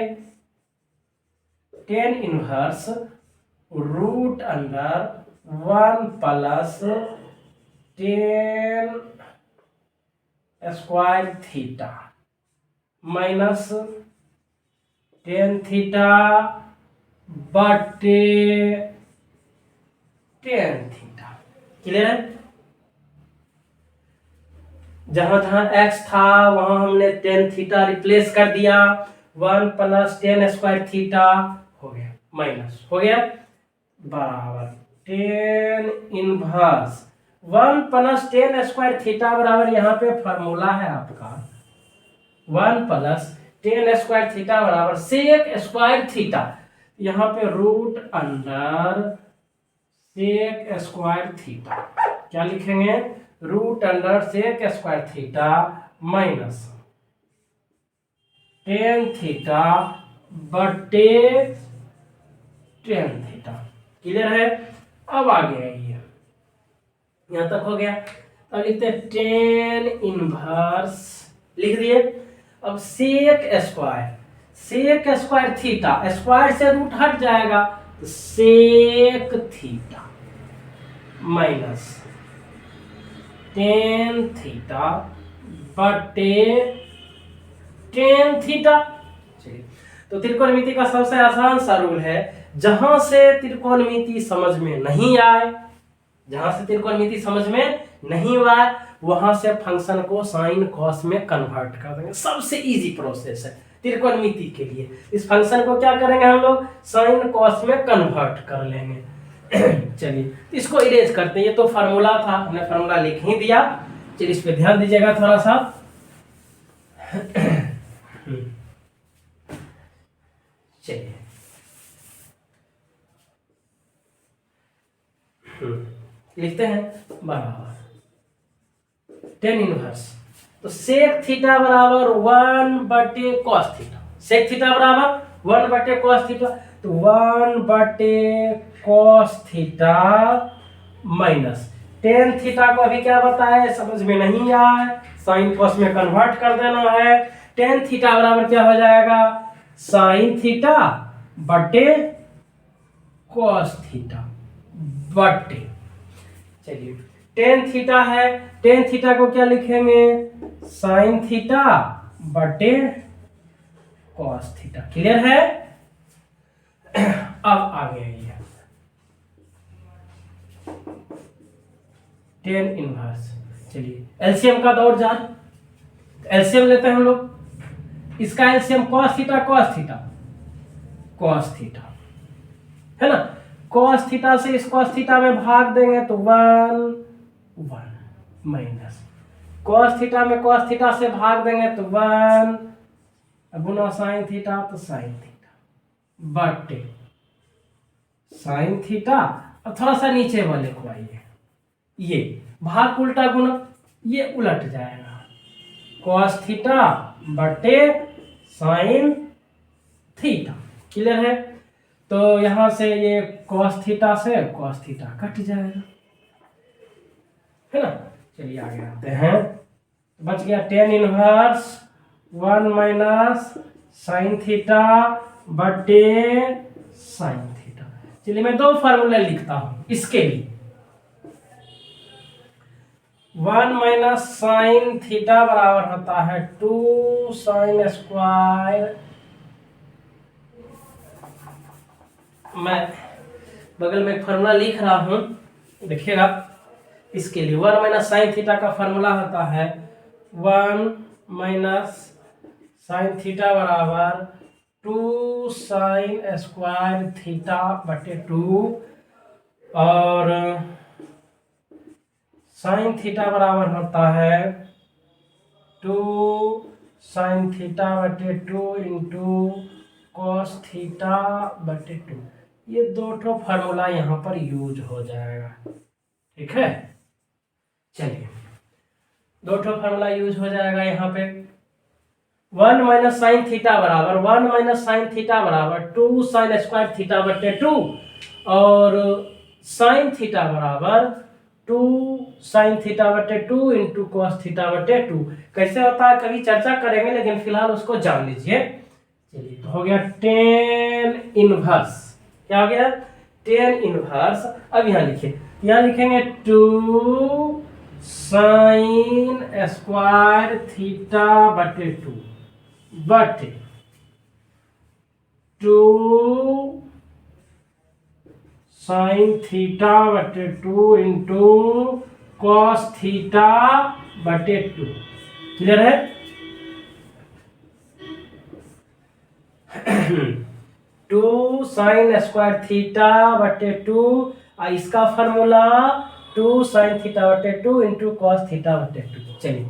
tan inverse root under 1 plus tan square theta minus tan theta बटे टेन थीटा। क्लियर है? जहां जहां x था वहां हमने टेन थीटा रिप्लेस कर दिया, 1 प्लस टेन स्क्वायर थीटा हो गया, माइनस हो गया बराबर tan inverse 1 plus tan square theta बराबर, यहाँ पे फॉर्मूला है आपका 1 प्लस टेन स्क्वायर थीटा बराबर सेक स्क्वायर थीटा। यहाँ पे root under sec square theta क्या लिखेंगे? Root under sec square theta minus tan theta बटे टेन थीटा। क्लियर है? अब आगे आइए, यहां तक हो गया। अब लिखते हैं टेन इनवर्स, लिख दिए। अब सेक स्क्वायर थीटा, स्क्वायर से रूट हट जाएगा तो sec theta minus tan theta बटे टेन थीटा। चलिए, तो त्रिकोणमिति का सबसे आसान सा रूल है, जहां से त्रिकोणमिति समझ में नहीं आए, वहां से फंक्शन को साइन कॉस में कन्वर्ट कर देंगे। सबसे इजी प्रोसेस है त्रिकोणमिति के लिए। इस फंक्शन को क्या करेंगे हम लोग? साइन कॉस में कन्वर्ट कर लेंगे। चलिए, इसको इरेज करते हैं। ये तो फार्मूला था, हमने फार्मूला लिख ही दिया। चलिए, इस पे ध्यान दीजिएगा थोड़ा सा। चलिए, लिखते हैं बराबर टेन इनवर्स, तो सेक थीटा बराबर 1 बटे कॉस थीटा। सेक थीटा बराबर 1 बटे कॉस थीटा, तो 1 बटे cos theta minus tan theta को अभी क्या बताया, समझ में नहीं आया, साइन कॉस में कन्वर्ट कर देना है। टेन थीटा बराबर क्या हो जाएगा? साइन थीटा बटे कॉस थीटा बटे, चलिए टेन थीटा है, टेन थीटा को क्या लिखेंगे, साइन थीटा बटे कॉस थीटा। क्लियर है? अब आगे आइए, टेन इनवर्स। चलिए एलसीएम का दौर जान, एलसीएम लेते हैं हम लोग। इसका LCM cos theta cos theta cos theta है ना। कॉस थीटा से इस कॉस थीटा में भाग देंगे तो 1 माइनस कॉस थीटा में कॉस थीटा से भाग देंगे तो 1 गुना साइन थीटा तो साइन थीटा बटे साइन थीटा। अब थोड़ा सा नीचे वाले को आइए, ये भाग उल्टा गुना, ये उलट जाएगा, कॉस थीटा बटे साइन थीटा। क्लियर है? तो यहां से ये कॉस थीटा से कॉस थीटा कट जाएगा, है ना। चलिए आगे आते हैं, बच गया tan inverse 1 minus sine theta बटे साइन थीटा। चलिए मैं दो फार्मूला लिखता हूं इसके लिए। 1 माइनस साइन थीटा बराबर होता है 2 साइन स्क्वायर, मैं बगल में एक फार्मूला लिख रहा हूं, देखिएगा। इसके लिए 1 माइनस साइन थीटा का फार्मूला होता है 1 माइनस साइन थीटा बराबर 2 साइन स्क्वायर थीटा बटे 2, और साइन थीटा बराबर होता है 2 साइन थीटा बटे 2 इंटू कॉस थीटा बटे 2। ये दो ठो फार्मूला यहाँ पर यूज हो जाएगा, ठीक है। चलिए दो ठो फार्मूला यूज हो जाएगा यहाँ पे। 1 माइनस साइन थीटा बराबर 1 माइनस साइन थीटा बराबर 2 साइन स्क्वायर थीटा बटे 2, और साइन थीटा बराबर 2 साइन थीटा बटे 2 इंटू कॉस थीटा बटे 2। कैसे होता है कभी चर्चा करेंगे, लेकिन फिलहाल उसको जान लीजिए। चलिए तो हो गया टेन इनवर्स, क्या हो गया, टेन इनवर्स। अब यहाँ लिखिए, यहाँ लिखेंगे 2 साइन स्क्वायर थीटा बटे 2 बटे 2 साइन थीटा बटे 2 इंटू कॉस थीटा बटे 2। क्लियर है? 2 साइन स्क्वायर थीटा बटे 2, और इसका फॉर्मूला 2 साइन थीटा बटे 2 इंटू कॉस थीटा बटे 2। चलिए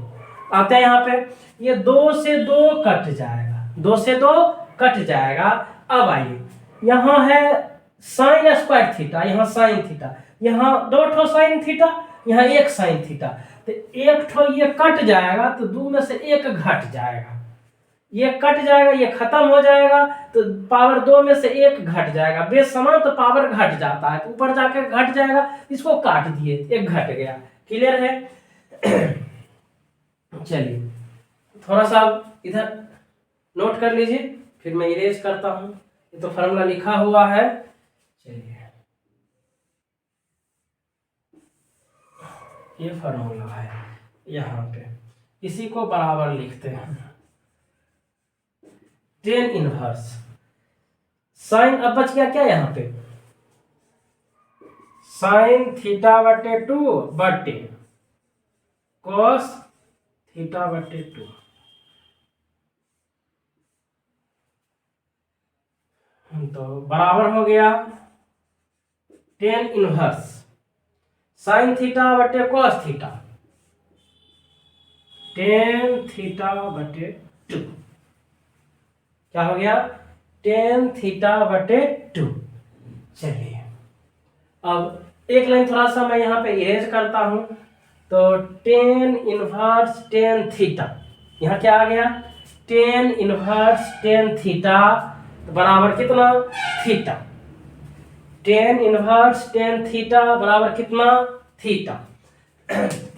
आते हैं यहाँ पे, ये 2 से 2 कट जाएगा, 2 से 2 कट जाएगा। अब आइए, यहाँ है साइन स्क्वायर थीटा, यहाँ साइन थीटा, यहाँ 2 ठो साइन थीटा, यहाँ 1 साइन थीटा, तो 1 ठो ये कट जाएगा तो 2 में से 1 घट जाएगा, ये कट जाएगा, ये खत्म हो जाएगा, तो पावर 2 में से 1 घट जाएगा। बेस समान तो पावर घट जाता है, तो ऊपर जाके घट जाएगा, इसको काट दिए, 1 घट गया। क्लियर है? चलिए थोड़ा सा इधर नोट कर लीजिए, फिर मैं इरेज करता हूं। ये तो फॉर्मूला लिखा हुआ है। चलिए ये फॉर्मूला है यहाँ पे, इसी को बराबर लिखते हैं। टेन इनवर्स साइन, अब बच गया क्या यहाँ पे, साइन थीटा बटे 2 बटे कॉस थीटा बटे 2। तो बराबर हो गया टेन इनवर्स साइन थीटा बटे कॉस थीटा, टेन थीटा बटे 2। क्या हो गया, टेन थीटा बटे 2। चलिए अब एक लाइन थोड़ा सा मैं यहाँ पे इरेज करता हूं, तो टेन इनवर्स टेन थीटा, यहाँ क्या आ गया, टेन इनवर्स टेन थीटा बराबर कितना, theta. Tan inverse tan theta बराबर कितना, थीटा।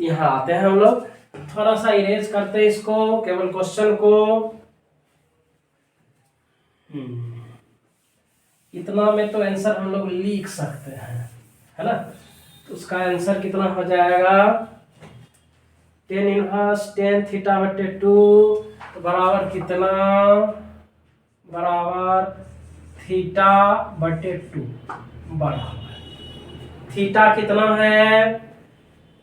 यहाँ आते हैं हम लोग, थोड़ा सा इरेज करते हैं इसको, केवल क्वेश्चन को। इतना में तो आंसर हम लोग लिख सकते हैं, है ना। तो उसका आंसर कितना हो जाएगा, टेन इनवर्स टेन थीटा बटे 2 तो बराबर कितना, बराबर थीटा बटे 2 बराबर थीटा कितना है,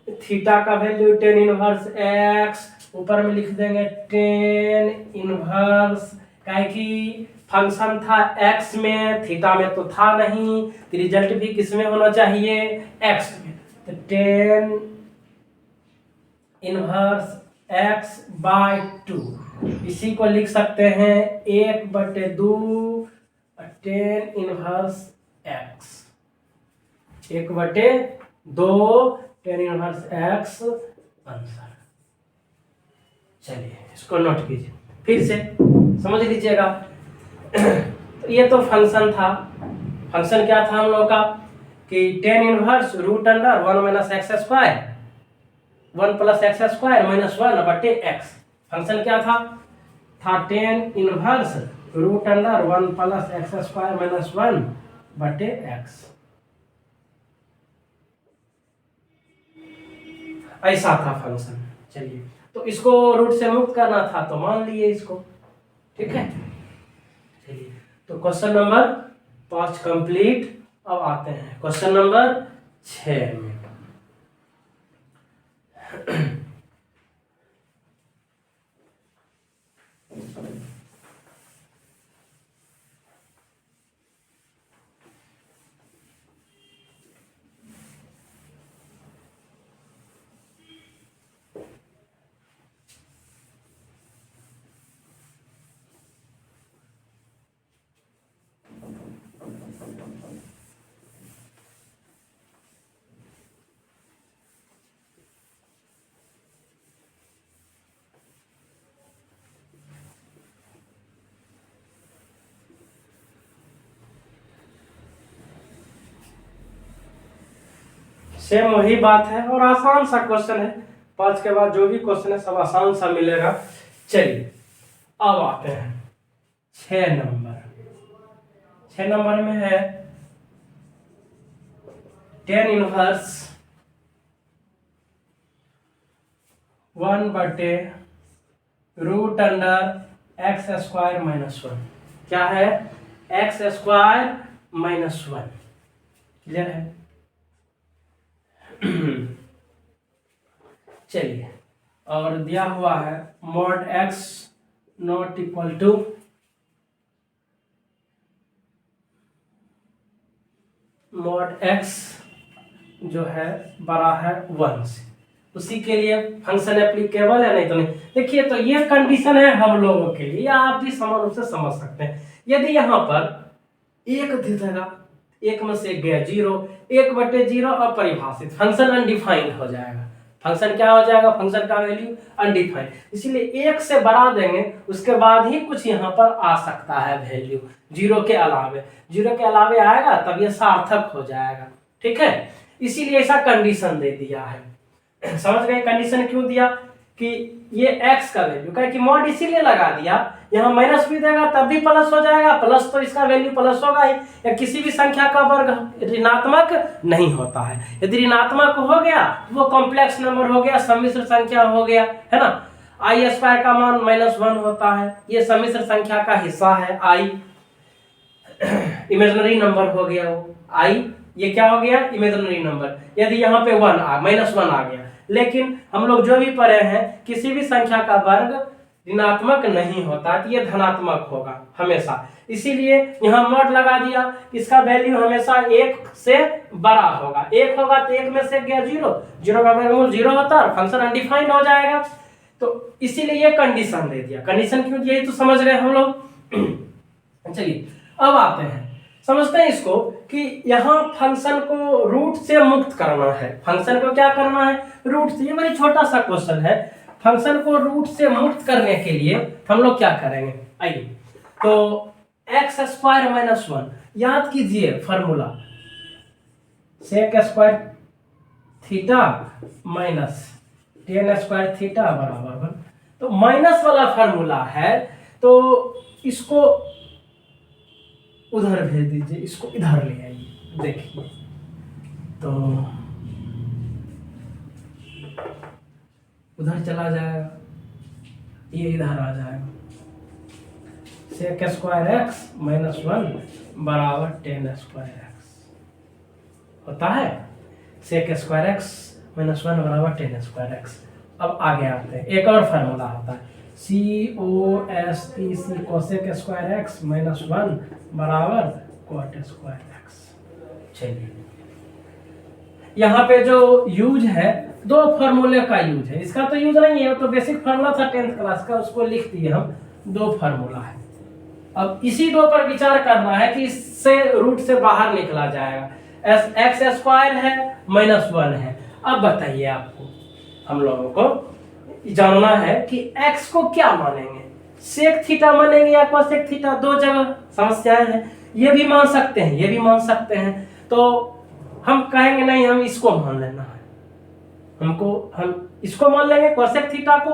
थीटा का वैल्यू टेन इनवर्स एक्स, ऊपर में लिख देंगे टेन इनवर्स, काहे कि फंक्शन था एक्स में, थीटा में तो था नहीं, तो रिजल्ट भी किस में होना चाहिए, एक्स में। तो टेन इनवर्स एक्स बाय 2, इसी को लिख सकते हैं 1/2 tan inverse x, 1/2 tan inverse x answer. चलिए इसको नोट कीजिए, फिर से समझ लीजिएगा। तो ये तो फंक्शन था, फंक्शन क्या था हम लोग का कि tan inverse root under 1 minus x square, 1 plus x square minus 1 बटे एक्स। फंक्शन क्या था tan inverse root under 1 plus x square minus 1 बटे एक्स, ऐसा था फंक्शन। चलिए तो इसको रूट से मुक्त करना था तो मान लिए इसको, ठीक है। चलिए तो क्वेश्चन नंबर 5 कंप्लीट। अब आते हैं क्वेश्चन नंबर 6 में। सेम वही बात है और आसान सा क्वेश्चन है, 5 के बाद जो भी क्वेश्चन है सब आसान सा मिलेगा। चलिए अब आते हैं 6 नंबर। 6 नंबर में है टेन इनवर्स 1/रूट अंडर एक्स स्क्वायर माइनस 1। क्या है, एक्स स्क्वायर माइनस 1। क्लियर है। चलिए और दिया हुआ है mod x not equal to mod x जो है बड़ा है 1 से, उसी के लिए फंक्शन एप्लीकेबल है, नहीं तो नहीं। देखिए तो ये कंडीशन है हम लोगों के लिए, आप भी समान रूप से समझ सकते हैं। यदि यहाँ पर एक दे देगा, एक में से गया 0, 1/0 अपरिभाषित, फंक्शन अनडिफाइंड हो जाएगा। फंक्शन क्या हो जाएगा, फंक्शन का वैल्यू अनडिफाइंड, इसीलिए 1 से बढ़ा देंगे उसके बाद ही कुछ यहाँ पर आ सकता है वैल्यू, 0 के अलावे। 0 के अलावे आएगा तब ये सार्थक हो जाएगा, ठीक है। इसीलिए ऐसा कंडीशन दे दिया है। समझ गए कंडीशन क्यों दिया कि ये x का वैल्यू, क्या कि मॉड इसीलिए लगा दिया, यहाँ माइनस भी देगा तब भी प्लस हो जाएगा, प्लस तो इसका वैल्यू प्लस होगा ही। या किसी भी संख्या का वर्ग ऋणात्मक नहीं होता है, यदि ऋणात्मक हो गया तो वो कॉम्प्लेक्स नंबर हो गया, सम्मिश्र संख्या हो गया, है ना। आई स्क्वायर का मान -1 होता है, ये सम्मिश्र संख्या का हिस्सा है। आई इमेजिनरी नंबर हो गया, वो आई ये क्या हो गया, इमेजिनरी नंबर। यदि यहाँ पे -1 आ गया, लेकिन हम लोग जो भी पढ़े हैं किसी भी संख्या का वर्ग ऋणात्मक नहीं होता, तो ये धनात्मक होगा हमेशा, इसीलिए यहाँ मॉड लगा दिया। इसका वैल्यू हमेशा 1 से बड़ा होगा, 1 होगा तो 1 में से गया 0, 0 का वर्गमूल 0 होता है और फंक्शन अनडिफाइंड हो जाएगा। तो इसीलिए ये कंडीशन दे दिया। कंडीशन क्यों दिया, तो समझ गए हम लोग। चलिए अब आते हैं, समझते हैं इसको कि यहाँ फंक्शन को रूट से मुक्त करना है। फंक्शन को क्या करना है, रूट से। ये बड़ी छोटा सा क्वेश्चन है। फंक्शन को रूट से मुक्त करने के लिए हम लोग क्या करेंगे, आइए। तो एक्स स्क्वायर माइनस 1 याद कीजिए formula, sec square theta minus tan square theta बराबर 1। तो माइनस वाला फॉर्मूला है, तो इसको उधर भेज दीजिए, इसको इधर ले आइए। देखिए तो उधर चला जाएगा, ये इधर आ जाएगा। सेक स्क्वायर एक्स माइनस 1 बराबर 10 स्क्वायर एक्स होता है। सेक स्क्वायर एक्स माइनस 1 बराबर 10 स्क्वायर एक्स। अब आगे आते हैं, एक और फार्मूला होता है COSEC cosec square x minus 1 बराबर कॉट स्क्वायर एक्स। चलिए यहाँ पे जो यूज है, दो फार्मूले का यूज है, इसका तो यूज नहीं है, तो बेसिक फार्मूला था 10th क्लास का, उसको लिख दिए हम। दो फार्मूला है, अब इसी दो पर विचार करना है कि इससे रूट से बाहर निकला जाएगा। एक्स स्क्वायर है माइनस 1 है। अब बताइए, आपको हम लोगों को जानना है कि x को क्या मानेंगे, सेक थीटा मानेंगे या कोसेक थीटा। दो जगह समस्याएं हैं, ये भी मान सकते हैं, ये भी मान सकते हैं। तो हम कहेंगे नहीं, हम इसको मान लेना है, हम इसको मान लेंगे कोसेक थीटा को।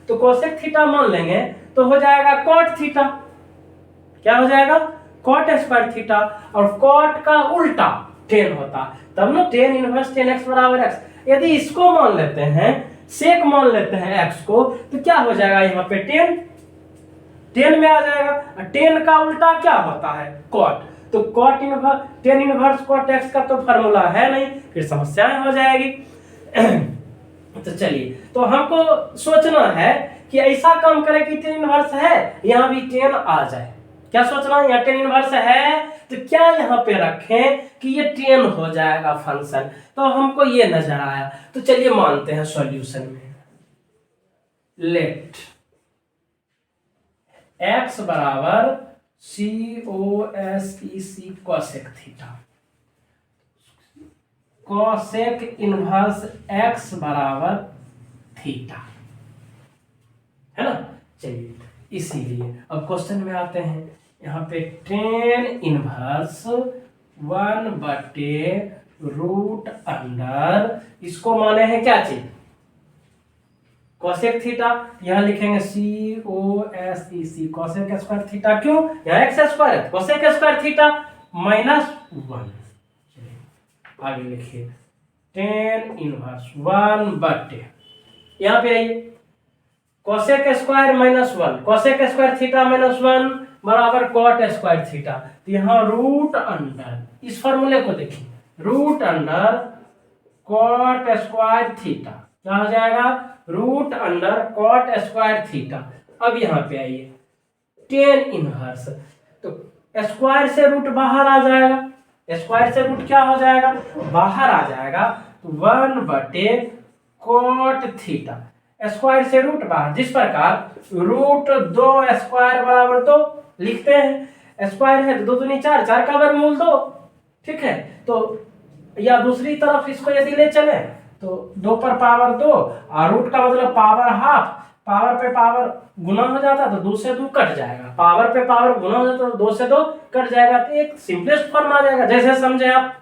तो कोसेक थीटा मान लेंगे तो हो जाएगा कॉट थीटा। क्या हो जाएगा? Cot square theta. और कॉट का उल्टा टेन होता, तब ना टेन इनवर्स 10x बराबर x। यदि इसको मान लेते हैं, सेक मान लेते हैं x को, तो क्या हो जाएगा? यहाँ पे 10 में आ जाएगा। 10 का उल्टा क्या होता है? कॉट। तो cot inverse 10 inverse cot x का तो फार्मूला है नहीं, फिर समस्याएं हो जाएगी। तो चलिए, तो हमको सोचना है कि ऐसा काम करें कि 10 इनवर्स है, यहाँ भी 10 आ जाए। क्या सोचना है? यहाँ 10 इनवर्स है तो क्या यहाँ पे रखें कि ये 10 हो जाएगा फंक्शन। तो हमको ये नजर आया, तो चलिए मानते हैं सॉल्यूशन में। लेट x बराबर COSEC cosec theta, cosec inverse x बराबर थीटा, है ना। चलिए, इसीलिए अब क्वेश्चन में आते हैं। यहाँ पे 10 इनवर्स 1 बटे रूट अंडर, इसको माने हैं क्या चीज? Cosec theta. यहाँ लिखेंगे COSEC कोसेक स्क्वायर थीटा। क्यों? यहाँ एक्स स्क्वायर है, कोसेक स्क्वायर थीटा माइनस 1। आगे लिखिए 10 इनवर्स 1 बटे, यहाँ पे आइए, cosec square minus 1, cosec square theta minus 1 बराबर कॉट स्क्वायर थीटा। तो यहाँ रूट अंडर, इस फॉर्मूले को देखिए, root under cot square theta. क्या हो जाएगा? Root under cot square theta. अब यहाँ पे आइए 10 इनवर्स, तो स्क्वायर से रूट बाहर आ जाएगा, स्क्वायर से रूट क्या हो जाएगा? बाहर आ जाएगा। तो 1 बटे कॉट थीटा, स्क्वायर से रूट बाहर, जिस प्रकार रूट 2 स्क्वायर बराबर 2 लिखते हैं। स्क्वायर है तो 2 दूनी 4, 4 का वर्गमूल 2, ठीक है। तो या दूसरी तरफ इसको यदि ले चले तो 2 पर पावर 2, और रूट का मतलब पावर हाफ, पावर पे पावर गुना हो जाता तो 2 से 2 कट जाएगा, पावर पे पावर गुना हो जाता तो 2 से 2 कट जाएगा। तो एक सिंपलेस्ट फॉर्म आ जाएगा, जैसे समझे आप।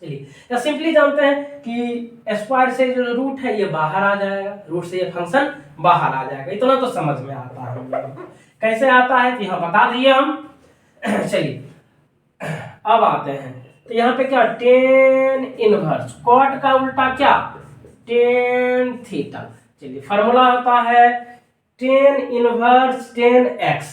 चलिए, या सिंपली जानते हैं कि स्क्वायर से जो रूट है ये बाहर आ जाएगा, रूट से ये फंक्शन बाहर आ जाएगा। इतना तो समझ में आता है हम लोगों को। कैसे आता है कि यहाँ बता दिए हम। चलिए, अब आते हैं, तो यहाँ पे क्या 10 इनवर्स, कॉट का उल्टा क्या? 10 थीटा। चलिए, फार्मूला होता है 10 इनवर्स 10x,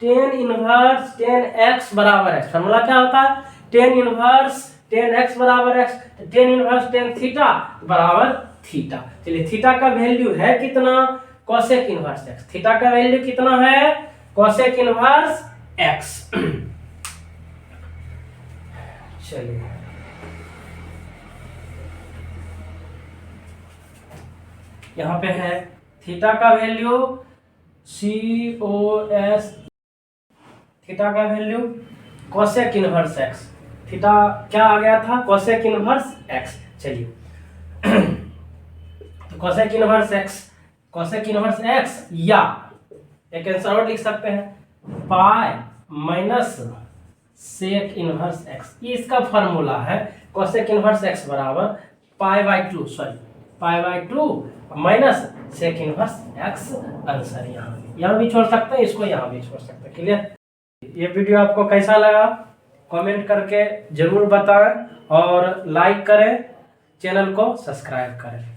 10 इनवर्स 10x बराबर x। फार्मूला क्या होता है? 10 इनवर्स 10x बराबर x, 10 इनवर्स 10 थीटा बराबर थीटा। चलिए, थीटा का वैल्यू है कितना? Cosec inverse x। थीटा का वैल्यू कितना है? Cosec inverse x। चलिए, यहां पे है थीटा का वैल्यू COS, थीटा का value cosec inverse x। Theta क्या आ गया था? Cosec inverse x। चलिए, तो cosec inverse x, cosec inverse x, या एक आंसर और लिख सकते हैं pi minus sec inverse x। ये इसका फॉर्मूला है, कोसेक इनवर्स x बराबर pi by 2, sorry pi by 2 minus sec inverse x। Answer यहाँ भी छोड़ सकते हैं, इसको यहाँ भी छोड़ सकते हैं। क्लियर? ये वीडियो आपको कैसा लगा कमेंट करके जरूर बताएं और लाइक करें, चैनल को सब्सक्राइब करें।